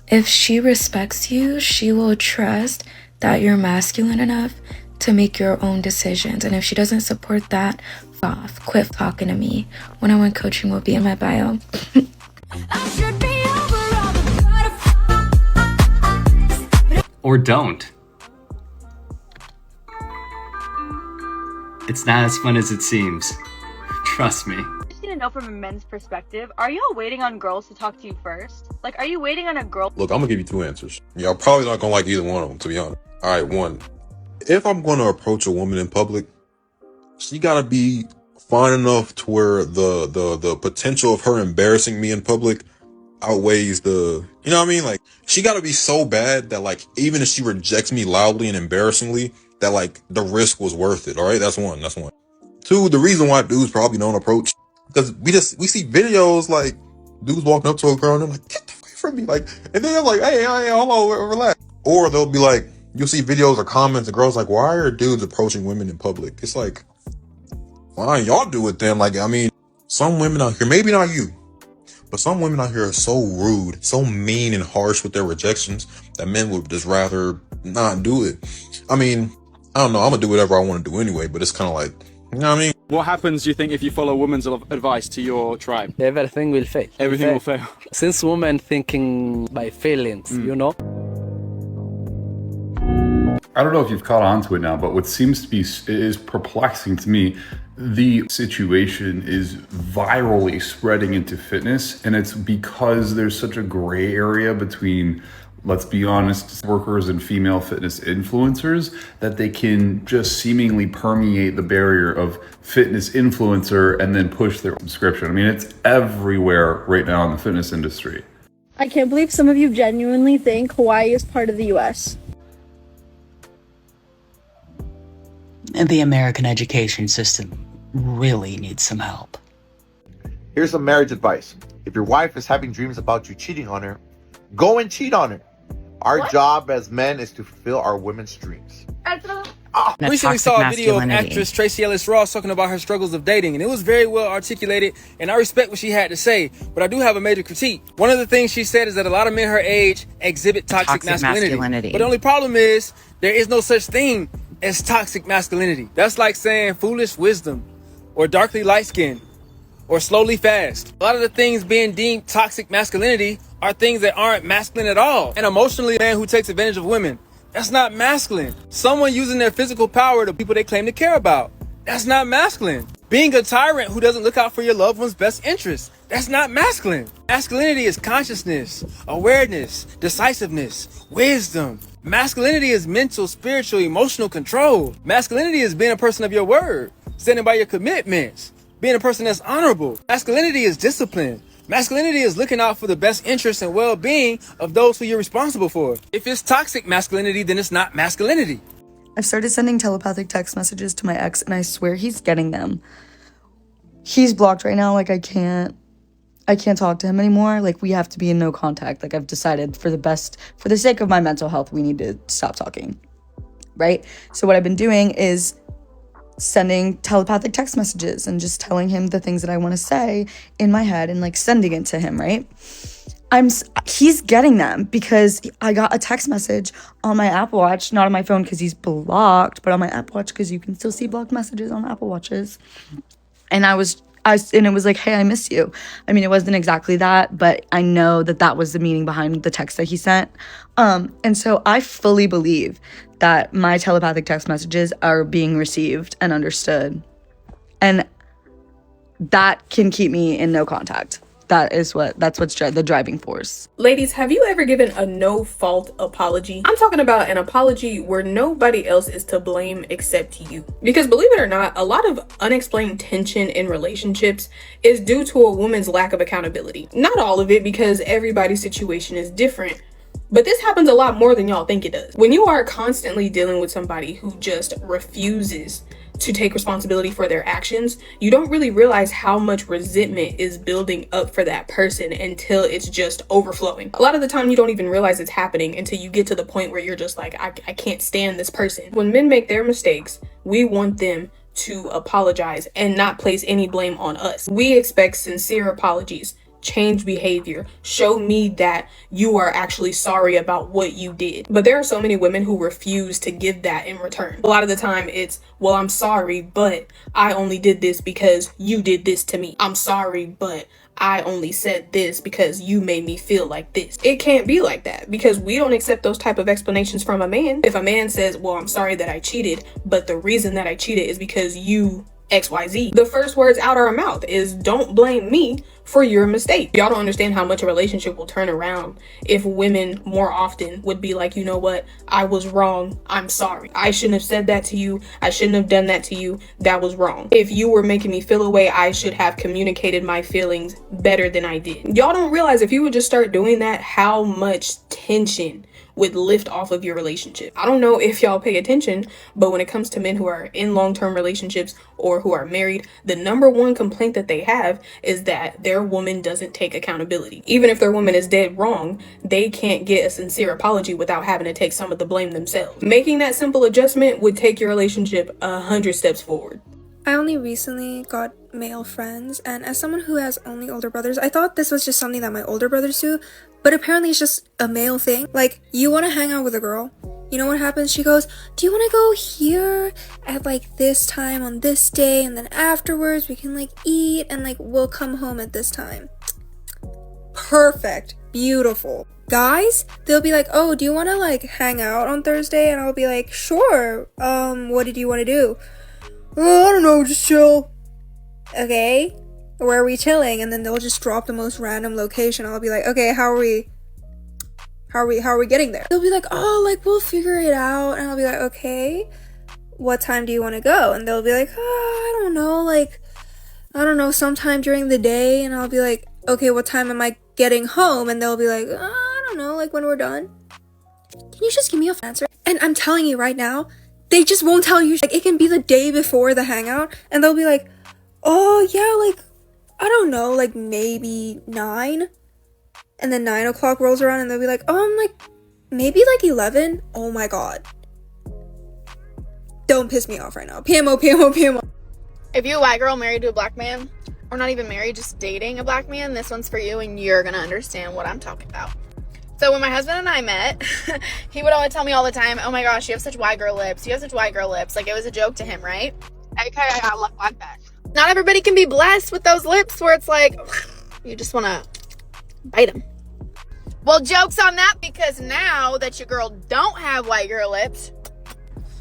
Speaker 25: If she respects you, she will trust that you're masculine enough to make your own decisions. And if she doesn't support that, f off. Quit talking to me. One-on-one coaching will be in my bio.
Speaker 1: Or don't. It's not as fun as it seems. Trust me.
Speaker 2: I just need to know from a men's perspective, are y'all waiting on girls to talk to you first? Like, are you waiting on a girl?
Speaker 3: Look, I'm gonna give you two answers. Y'all probably not gonna like either one of them, to be honest. All right, one. If I'm gonna approach a woman in public, she gotta be fine enough to where the potential of her embarrassing me in public outweighs the, you know what I mean? Like, she gotta be so bad that, like, even if she rejects me loudly and embarrassingly, that, like, the risk was worth it. All right, that's one. Two, the reason why dudes probably don't approach, because we see videos like dudes walking up to a girl and they're like, get away from me, like, and then they're like, hey, hold on, relax. Or they'll be like, you'll see videos or comments and girls like, why are dudes approaching women in public? It's like, fine, y'all do it then. Like, I mean, some women out here, maybe not you, but some women out here are so rude, so mean and harsh with their rejections that men would just rather not do it. I mean, I don't know, I'm gonna do whatever I want to do anyway, but it's kind of like, you know what I mean?
Speaker 4: What happens, do you think, if you follow women's advice to your tribe?
Speaker 6: Everything will fail.
Speaker 4: Everything will fail.
Speaker 6: Since women thinking by feelings, you know?
Speaker 7: I don't know if you've caught on to it now, but what seems to be is perplexing to me, the situation is virally spreading into fitness, and it's because there's such a gray area between, let's be honest, workers and female fitness influencers, that they can just seemingly permeate the barrier of fitness influencer and then push their subscription. I mean, it's everywhere right now in the fitness industry.
Speaker 8: I can't believe some of you genuinely think Hawaii is part of the US.
Speaker 26: And the American education system really needs some help.
Speaker 27: Here's some marriage advice. If your wife is having dreams about you cheating on her, go and cheat on her. Our job as men is to fulfill our women's dreams.
Speaker 30: Recently saw a video of actress Tracee Ellis Ross talking about her struggles of dating, and it was very well articulated, and I respect what she had to say, but I do have a major critique. One of the things she said is that a lot of men her age exhibit toxic masculinity. But the only problem is there is no such thing as toxic masculinity. That's like saying foolish wisdom, or darkly light skin, or slowly fast. A lot of the things being deemed toxic masculinity are things that aren't masculine at all. An emotionally man who takes advantage of women, that's not masculine. Someone using their physical power to people they claim to care about, that's not masculine. Being a tyrant who doesn't look out for your loved one's best interests, that's not masculine. Masculinity is consciousness, awareness, decisiveness, wisdom. Masculinity is mental, spiritual, emotional control. Masculinity is being a person of your word, standing by your commitments, being a person that's honorable. Masculinity is discipline. Masculinity is looking out for the best interests and well-being of those who you're responsible for. If it's toxic masculinity, then it's not masculinity.
Speaker 31: I've started sending telepathic text messages to my ex, and I swear he's getting them. He's blocked right now. Like, I can't talk to him anymore. Like, we have to be in no contact. Like, I've decided for the sake of my mental health, we need to stop talking, right? So what I've been doing is sending telepathic text messages and just telling him the things that I want to say in my head and, like, sending it to him, right? He's getting them because I got a text message on my Apple Watch, not on my phone because he's blocked, but on my Apple Watch because you can still see blocked messages on Apple Watches. And and it was like, hey, I miss you. I mean, it wasn't exactly that, but I know that was the meaning behind the text that he sent. And so I fully believe that my telepathic text messages are being received and understood. And that can keep me in no contact. That's what's the driving force.
Speaker 32: Ladies, have you ever given a no-fault apology? I'm talking about an apology where nobody else is to blame except you. Because believe it or not, a lot of unexplained tension in relationships is due to a woman's lack of accountability. Not all of it, because everybody's situation is different. But this happens a lot more than y'all think it does. When you are constantly dealing with somebody who just refuses to take responsibility for their actions, you don't really realize how much resentment is building up for that person until it's just overflowing. A lot of the time you don't even realize it's happening until you get to the point where you're just like, I can't stand this person. When men make their mistakes, we want them to apologize and not place any blame on us. We expect sincere apologies, change behavior, show me that you are actually sorry about what you did. But there are so many women who refuse to give that in return. A lot of the time it's, well, I'm sorry, but I only did this because you did this to me. I'm sorry, but I only said this because you made me feel like this. It can't be like that, because we don't accept those type of explanations from a man. If a man says, well, I'm sorry that I cheated, but the reason that I cheated is because you XYZ, the first words out of our mouth is, don't blame me for your mistake. Y'all don't understand how much a relationship will turn around if women more often would be like, you know what, I was wrong, I'm sorry. I shouldn't have said that to you. I shouldn't have done that to you. That was wrong. If you were making me feel a way, I should have communicated my feelings better than I did. Y'all don't realize if you would just start doing that, how much tension would lift off of your relationship. I don't know if y'all pay attention, but when it comes to men who are in long-term relationships or who are married, the number one complaint that they have is that their woman doesn't take accountability. Even if their woman is dead wrong, they can't get a sincere apology without having to take some of the blame themselves. Making that simple adjustment would take your relationship 100 steps forward.
Speaker 9: I only recently got male friends, and as someone who has only older brothers, I thought this was just something that my older brothers do, but apparently it's just a male thing. Like, you want to hang out with a girl, you know what happens? She goes, do you want to go here at like this time on this day, and then afterwards we can like eat, and like we'll come home at this time. Perfect. Beautiful. Guys, they'll be like, oh, do you want to like hang out on Thursday? And I'll be like, sure. What did you want to do? Oh, I don't know, just chill. Okay, where are we chilling? And then they'll just drop the most random location. I'll be like, okay, how are we getting there? They'll be like, oh, like we'll figure it out. And I'll be like, okay, what time do you want to go? And they'll be like, oh, I don't know, like I don't know, sometime during the day. And I'll be like, okay, what time am I getting home? And they'll be like, I don't know, like when we're done. Can you just give me an answer? And I'm telling you right now, they just won't tell you. Like, it can be the day before the hangout, and they'll be like, oh yeah, like I don't know, like maybe 9. And then 9 o'clock rolls around and they'll be like, like maybe like 11. Oh my god, don't piss me off right now. PMO.
Speaker 8: If you're a white girl married to a black man, or not even married, just dating a black man, this one's for you, and you're gonna understand what I'm talking about. So when my husband and I met, he would always tell me all the time, oh my gosh, you have such white girl lips. You have such white girl lips. Like, it was a joke to him, right? AKA, I look like that. Not everybody can be blessed with those lips where it's like, you just want to bite them. Well, joke's on that, because now that your girl don't have white girl lips,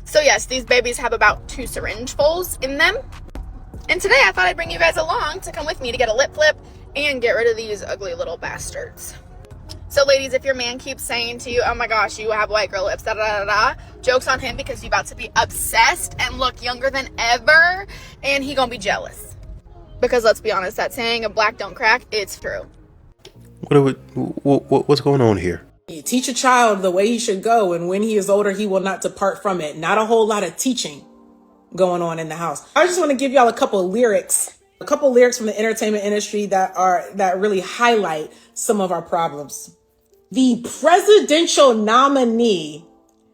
Speaker 8: so yes, these babies have about 2 syringefuls in them. And today I thought I'd bring you guys along to come with me to get a lip flip and get rid of these ugly little bastards. So ladies, if your man keeps saying to you, oh my gosh, you have white girl lips, da da da da, joke's on him, because you're about to be obsessed and look younger than ever, and he gonna be jealous. Because let's be honest, that saying of black don't crack, it's true.
Speaker 5: What's going on here?
Speaker 10: You teach a child the way he should go, and when he is older, he will not depart from it. Not a whole lot of teaching going on in the house. I just want to give y'all a couple of lyrics from the entertainment industry that really highlight some of our problems. The presidential nominee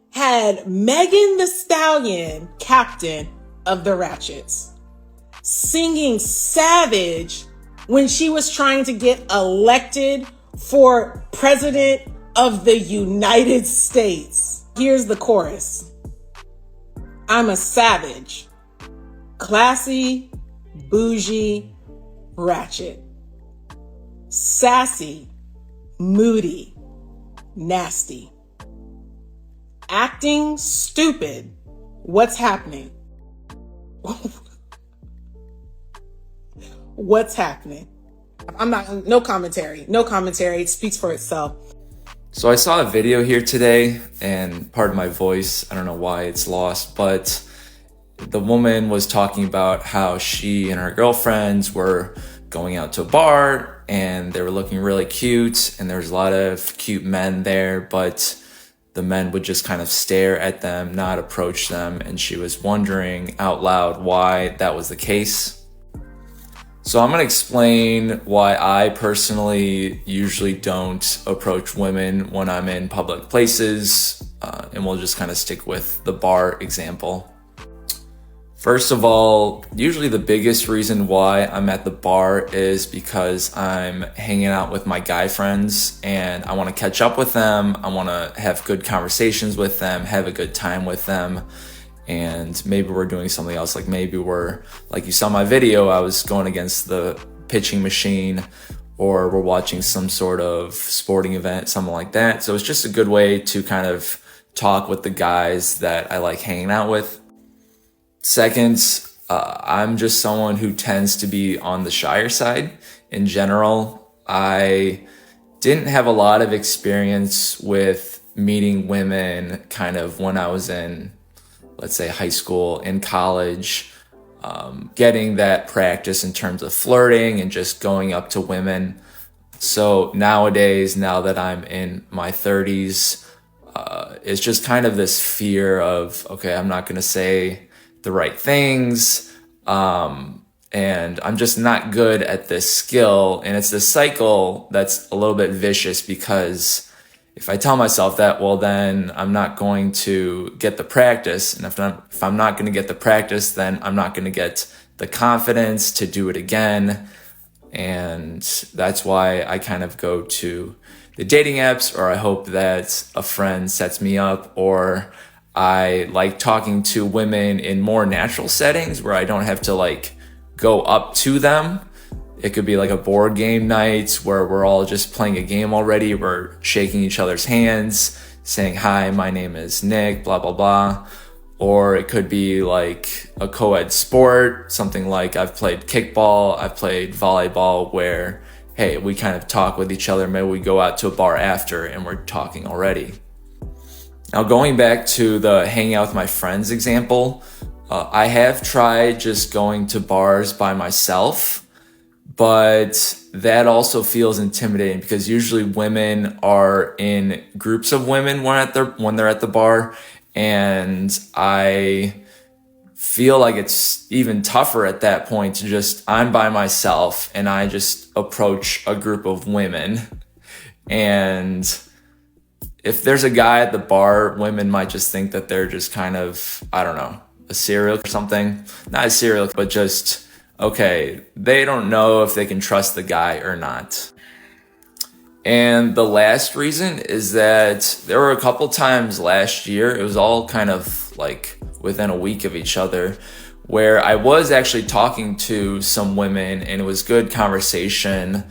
Speaker 10: had Megan Thee Stallion, captain of the Ratchets, singing Savage when she was trying to get elected for president of the United States. Here's the chorus. I'm a savage, classy, bougie, ratchet, sassy, moody, nasty, acting stupid. What's happening? What's happening? No commentary. It speaks for itself.
Speaker 11: So I saw a video here today, and pardon my voice, I don't know why it's lost, but the woman was talking about how she and her girlfriends were going out to a bar, and they were looking really cute, and there was a lot of cute men there, but the men would just kind of stare at them, not approach them, and she was wondering out loud why that was the case. So I'm going to explain why I personally usually don't approach women when I'm in public places, and we'll just kind of stick with the bar example. First of all, usually the biggest reason why I'm at the bar is because I'm hanging out with my guy friends and I want to catch up with them. I want to have good conversations with them, have a good time with them. And maybe we're doing something else. Like maybe we're, like you saw my video, I was going against the pitching machine, or we're watching some sort of sporting event, something like that. So it's just a good way to kind of talk with the guys that I like hanging out with. Second, I'm just someone who tends to be on the shyer side in general. I didn't have a lot of experience with meeting women kind of when I was in, let's say, high school, in college, getting that practice in terms of flirting and just going up to women. So nowadays, now that I'm in my 30s, it's just kind of this fear of, okay, I'm not going to say the right things, and I'm just not good at this skill. And it's this cycle that's a little bit vicious, because if I tell myself that, well, then I'm not going to get the practice. And if I'm not going to get the practice, then I'm not going to get the confidence to do it again. And that's why I kind of go to the dating apps, or I hope that a friend sets me up, or I like talking to women in more natural settings where I don't have to like go up to them. It could be like a board game night where we're all just playing a game already. We're shaking each other's hands, saying, hi, my name is Nick, blah, blah, blah. Or it could be like a co-ed sport, something like I've played kickball, I've played volleyball, where, hey, we kind of talk with each other. Maybe we go out to a bar after and we're talking already. Now, going back to the hanging out with my friends example, I have tried just going to bars by myself, but that also feels intimidating, because usually women are in groups of women when they're at the bar, and I feel like it's even tougher at that point to just, I'm by myself and I just approach a group of women. And if there's a guy at the bar, women might just think that they're just kind of, I don't know, a serial or something. Not a serial, but just, okay, they don't know if they can trust the guy or not. And the last reason is that there were a couple times last year, it was all kind of like within a week of each other, where I was actually talking to some women and it was good conversation.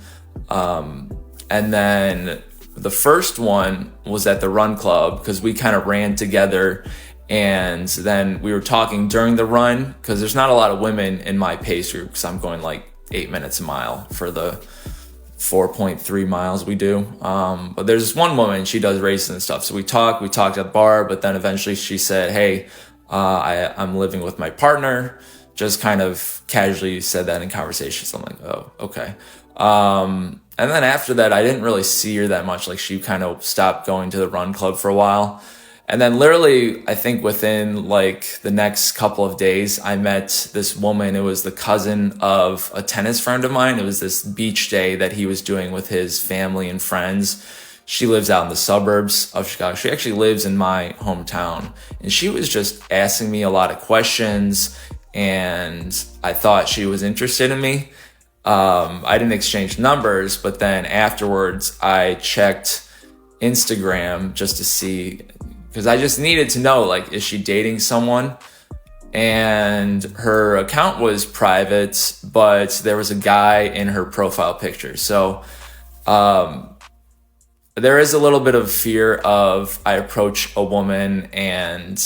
Speaker 11: And then the first one was at the run club, because we kind of ran together, and then we were talking during the run, because there's not a lot of women in my pace group, because I'm going like 8 minutes a mile for the 4.3 miles we do. But there's this one woman, she does races and stuff. So we talked at the bar, but then eventually she said, hey, I'm living with my partner. Just kind of casually said that in conversation. So I'm like, oh, okay. And then after that, I didn't really see her that much. Like, she kind of stopped going to the run club for a while. And then literally, I think within like the next couple of days, I met this woman. It was the cousin of a tennis friend of mine. It was this beach day that he was doing with his family and friends. She lives out in the suburbs of Chicago. She actually lives in my hometown. And she was just asking me a lot of questions, and I thought she was interested in me. I didn't exchange numbers, but then afterwards I checked Instagram just to see, because I just needed to know, like, is she dating someone? And her account was private, but there was a guy in her profile picture. So there is a little bit of fear of, I approach a woman and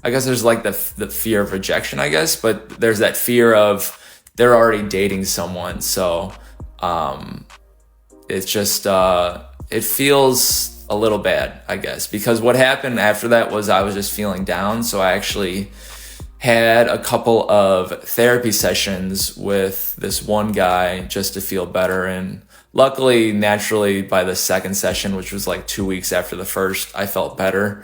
Speaker 11: I guess there's like the fear of rejection, I guess, but there's that fear of they're already dating someone. So it's just, it feels a little bad, I guess, because what happened after that was I was just feeling down. So I actually had a couple of therapy sessions with this one guy just to feel better. And luckily, naturally, by the second session, which was like 2 weeks after the first, I felt better.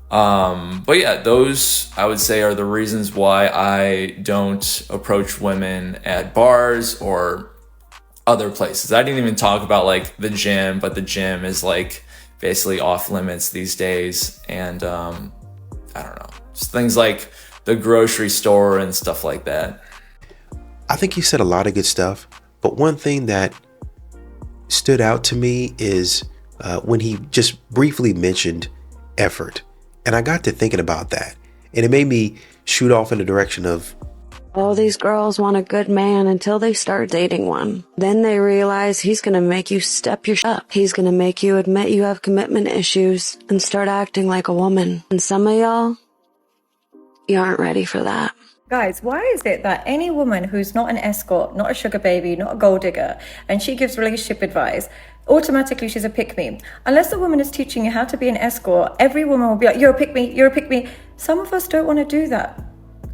Speaker 11: But yeah, those I would say are the reasons why I don't approach women at bars or other places. I didn't even talk about like the gym, but the gym is like basically off limits these days. And I don't know, just things like the grocery store and stuff like that.
Speaker 5: I think you said a lot of good stuff, but one thing that stood out to me is when he just briefly mentioned effort. And I got to thinking about that, and it made me shoot off in the direction of,
Speaker 12: all these girls want a good man until they start dating one. Then they realize he's gonna make you step your shit up. He's gonna make you admit you have commitment issues and start acting like a woman. And some of y'all, you aren't ready for that.
Speaker 13: Guys, why is it that any woman who's not an escort, not a sugar baby, not a gold digger, and she gives relationship advice, automatically she's a pick-me? Unless the woman is teaching you how to be an escort, every woman will be like, you're a pick-me, you're a pick-me. Some of us don't want to do that.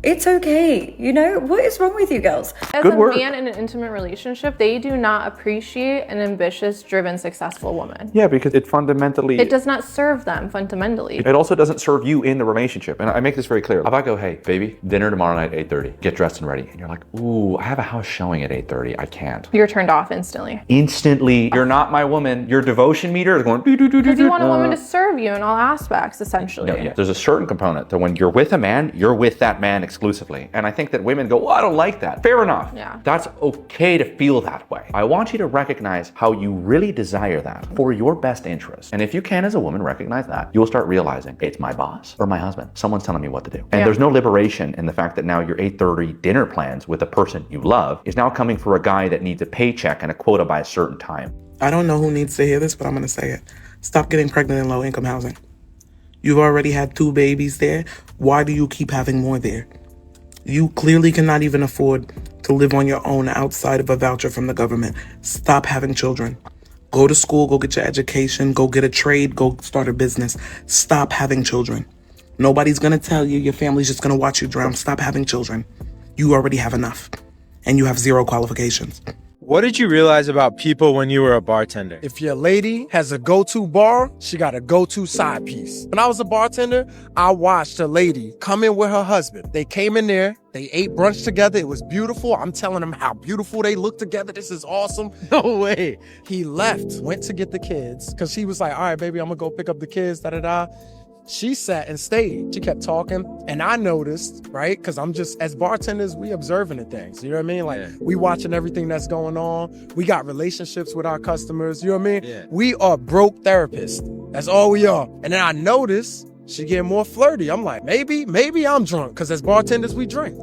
Speaker 13: It's okay, you know? What is wrong with you girls?
Speaker 21: As a man in an intimate relationship, they do not appreciate an ambitious, driven, successful woman.
Speaker 14: Yeah, because it fundamentally...
Speaker 21: It does not serve them fundamentally.
Speaker 14: It also doesn't serve you in the relationship. And I make this very clear. If I go, hey, baby, dinner tomorrow night at 8:30, get dressed and ready. And you're like, ooh, I have a house showing at 8:30, I can't.
Speaker 21: You're turned off instantly.
Speaker 14: Instantly, you're not my woman. Your devotion meter is going
Speaker 21: because you want a woman to serve you in all aspects, essentially.
Speaker 14: No, yeah. There's a certain component that when you're with a man, you're with that man exclusively. And I think that women go, well, I don't like that. Fair enough.
Speaker 21: Yeah.
Speaker 14: That's okay to feel that way. I want you to recognize how you really desire that for your best interest. And if you can, as a woman, recognize that, you'll start realizing it's my boss or my husband. Someone's telling me what to do. And there's no liberation in the fact that now your 8:30 dinner plans with a person you love is now coming for a guy that needs a paycheck and a quota by a certain time.
Speaker 15: I don't know who needs to hear this, but I'm going to say it. Stop getting pregnant in low-income housing. You've already had 2 babies there. Why do you keep having more there? You clearly cannot even afford to live on your own outside of a voucher from the government. Stop having children. Go to school, go get your education, go get a trade, go start a business. Stop having children. Nobody's going to tell you. Your family's just going to watch you drown. Stop having children. You already have enough. And you have 0 qualifications.
Speaker 16: What did you realize about people when you were a bartender?
Speaker 24: If your lady has a go-to bar, she got a go-to side piece. When I was a bartender, I watched a lady come in with her husband. They came in there, they ate brunch together. It was beautiful. I'm telling them how beautiful they look together. This is awesome.
Speaker 16: No way.
Speaker 24: He left, went to get the kids, because she was like, all right, baby, I'm gonna go pick up the kids, da-da-da. She sat and stayed. She kept talking. And I noticed, right? Because I'm just, as bartenders, we observing the things. You know what I mean? Like, we watching everything that's going on. We got relationships with our customers. You know what I mean?
Speaker 16: Yeah.
Speaker 24: We are broke therapists. That's all we are. And then I noticed she getting more flirty. I'm like, maybe I'm drunk. Because as bartenders, we drink.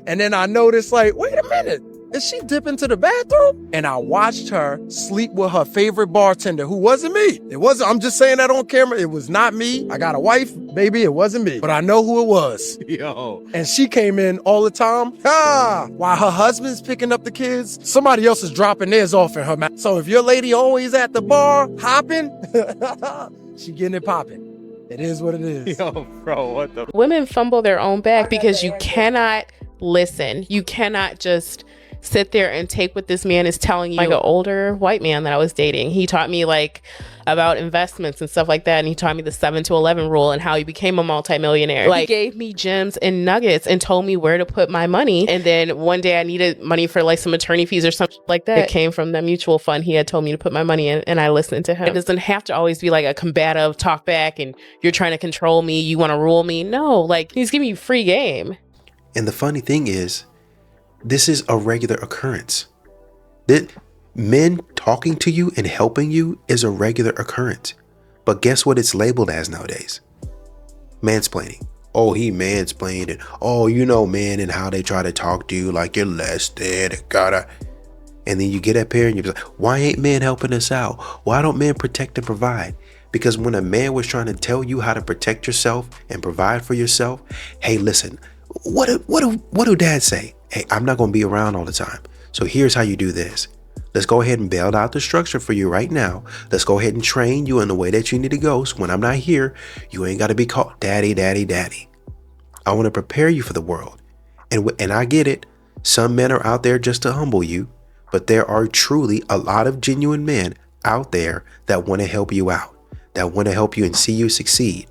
Speaker 24: And then I noticed, like, wait a minute. Is she dipping to the bathroom? And I watched her sleep with her favorite bartender, who wasn't me. It wasn't, I'm just saying that on camera. It was not me. I got a wife, baby. It wasn't me. But I know who it was.
Speaker 16: Yo.
Speaker 24: And she came in all the time. While her husband's picking up the kids, somebody else is dropping theirs off in her mouth. So if your lady always at the bar hopping, she getting it popping. It is what it is.
Speaker 16: Yo, bro, what the?
Speaker 17: Women fumble their own bag because you cannot listen. You cannot just sit there and take what this man is telling you. Like an older white man that I was dating, he taught me like about investments and stuff like that, and he taught me the 7 to 11 rule and how he became a multimillionaire. Like, he gave me gems and nuggets and told me where to put my money. And then one day I needed money for like some attorney fees or something like that. It came from the mutual fund he had told me to put my money in, and I listened to him. It doesn't have to always be like a combative talk back and you're trying to control me, you want to rule me. No, like, he's giving you free game.
Speaker 5: And the funny thing is, this is a regular occurrence. That men talking to you and helping you is a regular occurrence. But guess what it's labeled as nowadays? Mansplaining. Oh, he mansplained, and oh, you know, men and how they try to talk to you like you're less than, gotta. And then you get up here and you're like, why ain't men helping us out? Why don't men protect and provide? Because when a man was trying to tell you how to protect yourself and provide for yourself, hey, listen, what do dads say? Hey, I'm not going to be around all the time. So here's how you do this. Let's go ahead and build out the structure for you right now. Let's go ahead and train you in the way that you need to go. So when I'm not here, you ain't got to be called daddy, daddy, daddy. I want to prepare you for the world. And I get it. Some men are out there just to humble you, but there are truly a lot of genuine men out there that want to help you out, that want to help you and see you succeed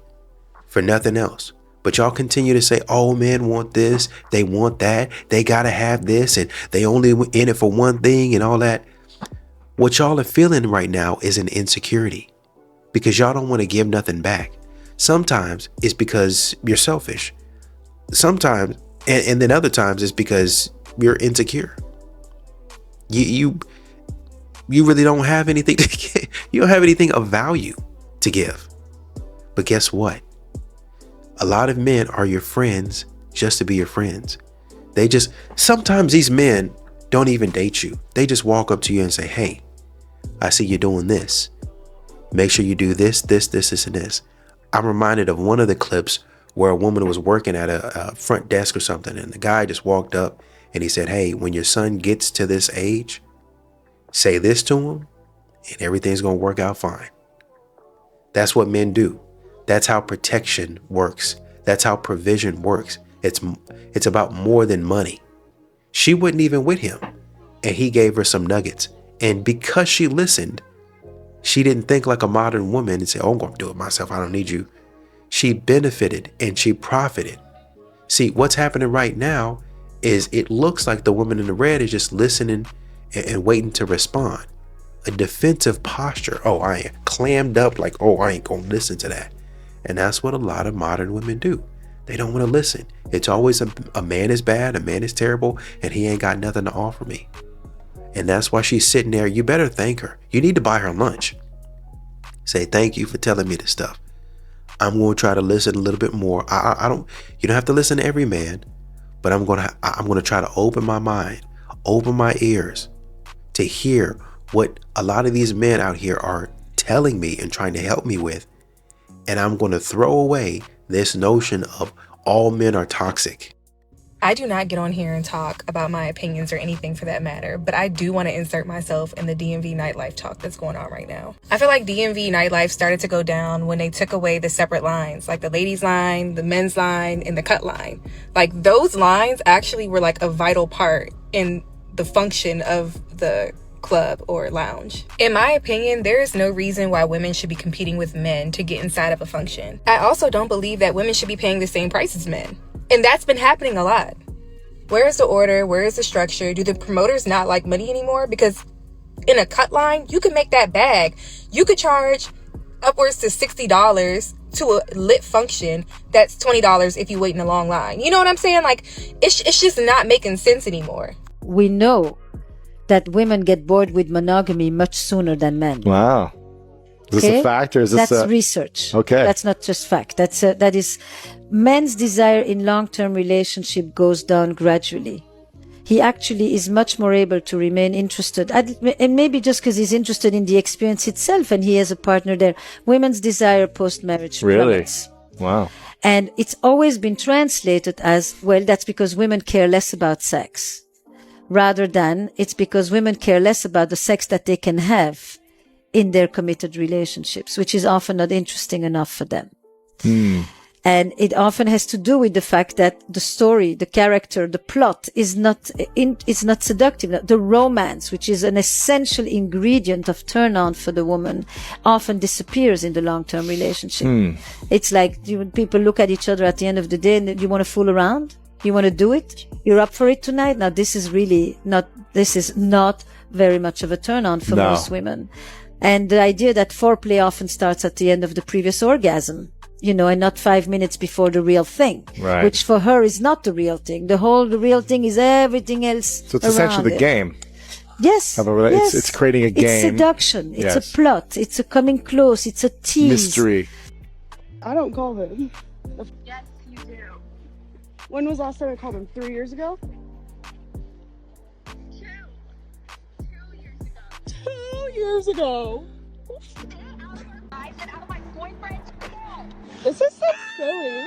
Speaker 5: for nothing else. But y'all continue to say, oh, men want this, they want that, they got to have this, and they only in it for one thing and all that. What y'all are feeling right now is an insecurity because y'all don't want to give nothing back. Sometimes it's because you're selfish. Sometimes, and then other times it's because you're insecure. You really don't have anything to give. You don't have anything of value to give. But guess what? A lot of men are your friends just to be your friends. Sometimes these men don't even date you. They just walk up to you and say, hey, I see you doing this. Make sure you do this, this, and this. I'm reminded of one of the clips where a woman was working at a front desk or something, and the guy just walked up and he said, hey, when your son gets to this age, say this to him and everything's going to work out fine. That's what men do. That's how protection works. That's how provision works. It's about more than money. She wasn't even with him, and he gave her some nuggets. And because she listened, she didn't think like a modern woman and say, oh, I'm going to do it myself. I don't need you. She benefited and she profited. See, what's happening right now is it looks like the woman in the red is just listening and waiting to respond. A defensive posture. Oh, I ain't clammed up like, oh, I ain't going to listen to that. And that's what a lot of modern women do. They don't want to listen. It's always a man is bad, a man is terrible, and he ain't got nothing to offer me. And that's why she's sitting there. You better thank her. You need to buy her lunch. Say, thank you for telling me this stuff. I'm going to try to listen a little bit more. You don't have to listen to every man, but I'm going to try to open my mind, open my ears to hear what a lot of these men out here are telling me and trying to help me with. And I'm going to throw away this notion of all men are toxic.
Speaker 1: I do not get on here and talk about my opinions or anything for that matter, but I do want to insert myself in the DMV nightlife talk that's going on right now. I feel like DMV nightlife started to go down when they took away the separate lines, like the ladies line, the men's line, and the cut line. Like those lines actually were like a vital part in the function of the club or lounge. In my opinion, there is no reason why women should be competing with men to get inside of a function. I also don't believe that women should be paying the same price as men. And that's been happening a lot. Where is the order? Where is the structure? Do the promoters not like money anymore? Because in a cut line, you can make that bag. You could charge upwards to $60 to a lit function. That's $20 if you wait in a long line. You know what I'm saying? Like, it's just not making sense anymore.
Speaker 2: We know that women get bored with monogamy much sooner than men.
Speaker 3: Wow. Is this a fact or is this
Speaker 2: That's research.
Speaker 3: Okay.
Speaker 2: That's not just fact. That is men's desire in long-term relationship goes down gradually. He actually is much more able to remain interested. And maybe just because he's interested in the experience itself and he has a partner there. Women's desire post-marriage plummets.
Speaker 3: Wow.
Speaker 2: And it's always been translated as, well, that's because women care less about sex. Rather than it's because women care less about the sex that they can have in their committed relationships, which is often not interesting enough for them. And it often has to do with the fact that the story, the character, the plot is not seductive. The romance, which is an essential ingredient of turn on for the woman, often disappears in the long-term relationship. It's like people look at each other at the end of the day and you want to fool around? You want to do it? You're up for it tonight? Now, this is not very much of a turn on for most women. And the idea that foreplay often starts at the end of the previous orgasm, and not 5 minutes before the real thing,
Speaker 3: right.
Speaker 2: Which for her is not the real thing. The real thing is everything else.
Speaker 3: So it's essentially the game.
Speaker 2: Yes.
Speaker 3: Yes. It's creating a game.
Speaker 2: It's seduction. It's a plot. It's a coming close. It's a tease.
Speaker 3: Mystery.
Speaker 4: I don't call him. Yes, you do. When was the last time I called him? 3 years ago? 2 years ago. This is so silly.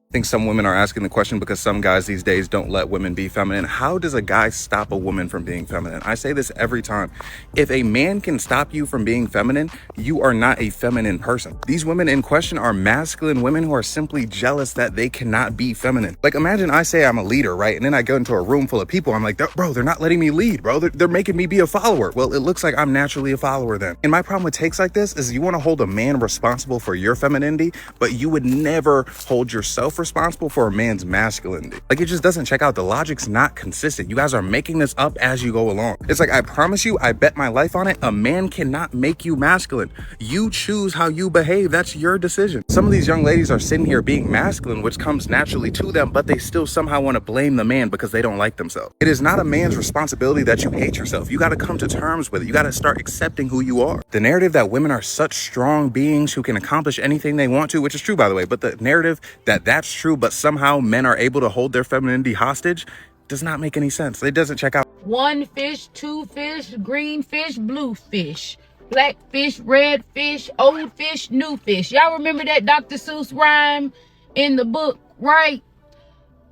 Speaker 6: I think some women are asking the question because some guys these days don't let women be feminine. How does a guy stop a woman from being feminine? I say this every time. If a man can stop you from being feminine, you are not a feminine person. These women in question are masculine women who are simply jealous that they cannot be feminine. Like, imagine I say I'm a leader, right? And then I go into a room full of people. I'm like, bro, they're not letting me lead, bro. They're making me be a follower. Well, it looks like I'm naturally a follower then. And my problem with takes like this is you want to hold a man responsible for your femininity, but you would never hold yourself responsible for a man's masculinity. Like, it just doesn't check out. The logic's not consistent. You guys are making this up as you go along. It's like, I promise you, I bet my life on it, a man cannot make you masculine. You choose how you behave. That's your decision. Some of these young ladies are sitting here being masculine, which comes naturally to them, but they still somehow want to blame the man because they don't like themselves. It is not a man's responsibility that you hate yourself. You got to come to terms with it. You got to start accepting who you are. The narrative that women are such strong beings who can accomplish anything they want to, which is true, by the way, but the narrative that that's true, but somehow men are able to hold their femininity hostage does not make any sense. It doesn't check out.
Speaker 7: 1 fish, 2 fish, green fish, blue fish, black fish, red fish, old fish, new fish. Y'all remember that Dr. Seuss rhyme in the book, right?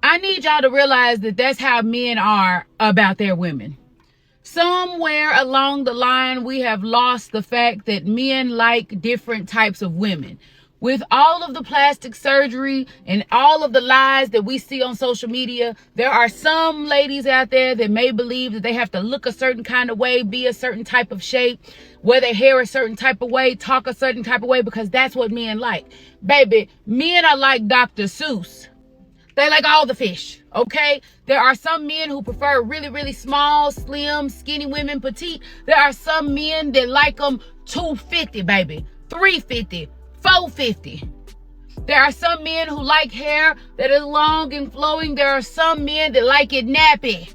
Speaker 7: I need y'all to realize that that's how men are about their women. Somewhere along the line, we have lost the fact that men like different types of women. With all of the plastic surgery and all of the lies that we see on social media, there are some ladies out there that may believe that they have to look a certain kind of way, be a certain type of shape, wear their hair a certain type of way, talk a certain type of way, because that's what men like. Baby, men are like Dr. Seuss. They like all the fish, okay? There are some men who prefer really, really small, slim, skinny women, petite. There are some men that like them 250, baby, 350. 450. There are some men who like hair that is long and flowing. There are some men that like it nappy.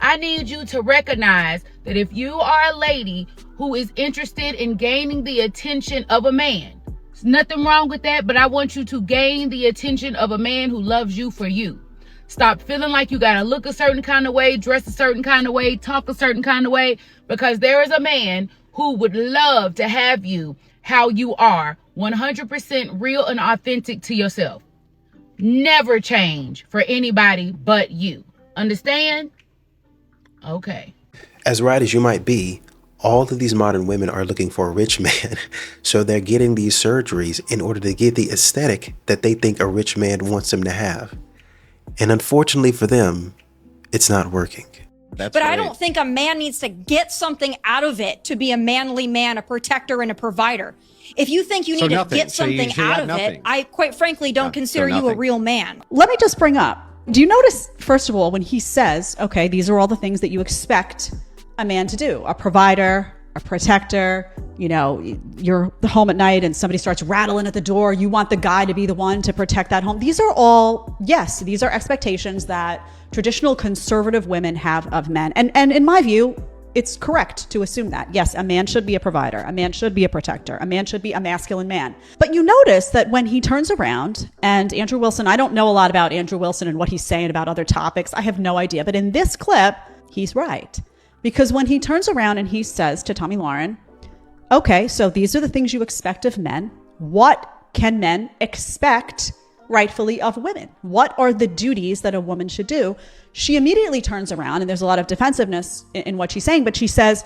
Speaker 7: I need you to recognize that if you are a lady who is interested in gaining the attention of a man, there's nothing wrong with that, but I want you to gain the attention of a man who loves you for you. Stop feeling like you gotta look a certain kind of way, dress a certain kind of way, talk a certain kind of way, because there is a man who would love to have you how you are, 100% real and authentic to yourself. Never change for anybody but you. Understand? Okay.
Speaker 5: As right as you might be, all of these modern women are looking for a rich man. So they're getting these surgeries in order to get the aesthetic that they think a rich man wants them to have. And unfortunately for them, it's not working.
Speaker 18: But I don't think a man needs to get something out of it to be a manly man, a protector, and a provider. If you think you need to get something out of it, I quite frankly don't consider you a real man.
Speaker 19: Let me just bring up, do you notice, first of all, when he says, okay, these are all the things that you expect a man to do, a provider, a protector, you know, you're home at night and somebody starts rattling at the door, you want the guy to be the one to protect that home. These are all, yes, these are expectations that traditional conservative women have of men. And in my view, it's correct to assume that. Yes, a man should be a provider. A man should be a protector. A man should be a masculine man. But you notice that when he turns around, and Andrew Wilson, I don't know a lot about Andrew Wilson and what he's saying about other topics. I have no idea. But in this clip, he's right. Because when he turns around and he says to Tomi Lahren, okay, so these are the things you expect of men. What can men expect rightfully of women? What are the duties that a woman should do? She immediately turns around, and there's a lot of defensiveness in what she's saying, but she says,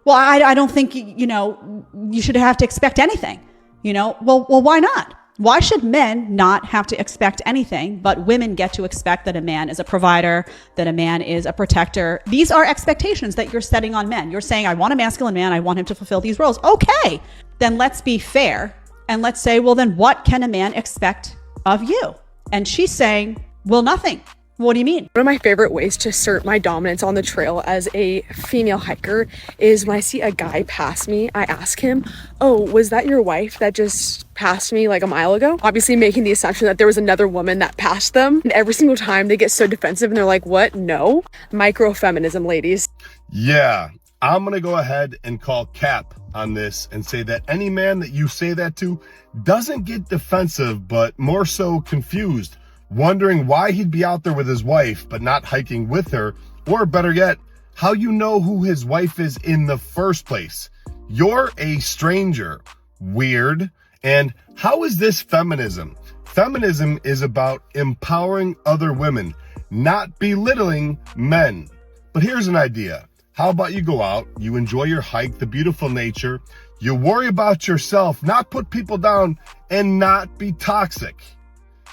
Speaker 19: well, I don't think, you know, you should have to expect anything. You know, well, why not? Why should men not have to expect anything, but women get to expect that a man is a provider, that a man is a protector? These are expectations that you're setting on men. You're saying, I want a masculine man. I want him to fulfill these roles. Okay, then let's be fair. And let's say, well, then what can a man expect of you? And she's saying, well, nothing. What do you mean?
Speaker 4: One of my favorite ways to assert my dominance on the trail as a female hiker is when I see a guy pass me, I ask him, oh, was that your wife that just passed me like a mile ago? Obviously making the assumption that there was another woman that passed them. And every single time they get so defensive and they're like, what? No. Microfeminism, ladies.
Speaker 20: Yeah, I'm gonna go ahead and call cap on this and say that any man that you say that to doesn't get defensive, but more so confused, wondering why he'd be out there with his wife but not hiking with her, or better yet, how you know who his wife is in the first place. You're a stranger. Weird. And how is this feminism? Feminism is about empowering other women, not belittling men. But here's an idea. How about you go out, you enjoy your hike, the beautiful nature, you worry about yourself, not put people down, and not be toxic.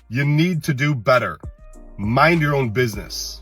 Speaker 20: You need to do better. Mind your own business.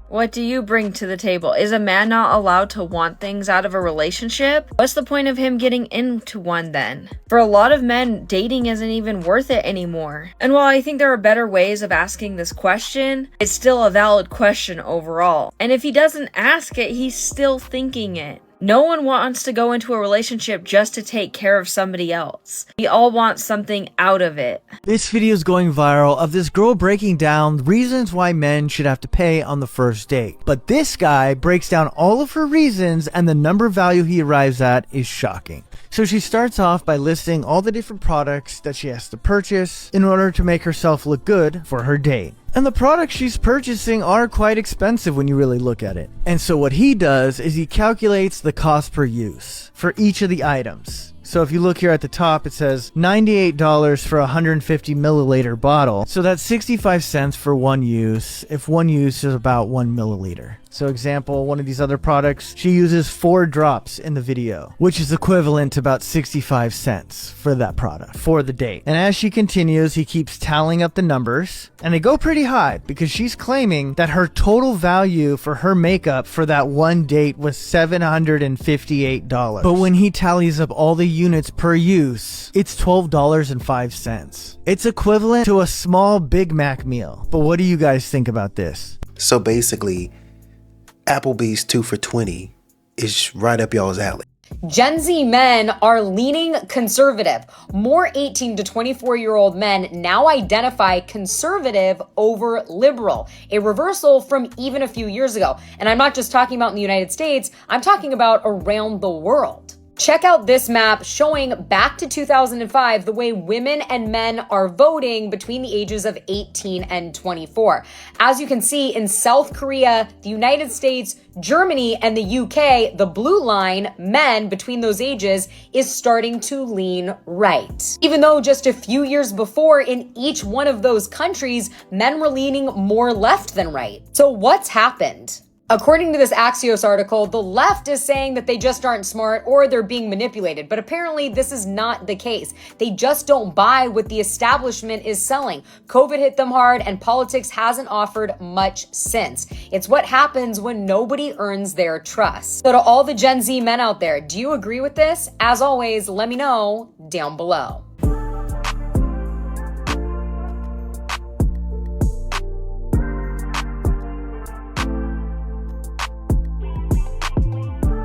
Speaker 8: What do you bring to the table? Is a man not allowed to want things out of a relationship? What's the point of him getting into one then? For a lot of men, dating isn't even worth it anymore. And while I think there are better ways of asking this question, it's still a valid question overall. And if he doesn't ask it, he's still thinking it. No one wants to go into a relationship just to take care of somebody else. We all want something out of it.
Speaker 9: This video is going viral of this girl breaking down reasons why men should have to pay on the first date. But this guy breaks down all of her reasons, and the number value he arrives at is shocking. So she starts off by listing all the different products that she has to purchase in order to make herself look good for her date. And the products she's purchasing are quite expensive when you really look at it. And so what he does is he calculates the cost per use for each of the items. So if you look here at the top, it says $98 for a 150 milliliter bottle. So that's 65 cents for one use, if one use is about 1 milliliter. So example, one of these other products, she uses 4 drops in the video, which is equivalent to about 65 cents for that product, for the date. And as she continues, he keeps tallying up the numbers, and they go pretty high because she's claiming that her total value for her makeup for that one date was $758. But when he tallies up all the units per use, it's $12.05. It's equivalent to a small Big Mac meal. But what do you guys think about this?
Speaker 5: So basically, Applebee's 2 for $20 is right up y'all's alley.
Speaker 22: Gen Z men are leaning conservative. More 18 to 24-year-old men now identify conservative over liberal, a reversal from even a few years ago. And I'm not just talking about in the United States, I'm talking about around the world. Check out this map showing back to 2005 the way women and men are voting between the ages of 18 and 24. As you can see, in South Korea, the United States, Germany, and the UK, the blue line, men between those ages, is starting to lean right. Even though just a few years before, in each one of those countries, men were leaning more left than right. So what's happened? According to this Axios article, the left is saying that they just aren't smart or they're being manipulated. But apparently this is not the case. They just don't buy what the establishment is selling. COVID hit them hard and politics hasn't offered much since. It's what happens when nobody earns their trust. So to all the Gen Z men out there, do you agree with this? As always, let me know down below.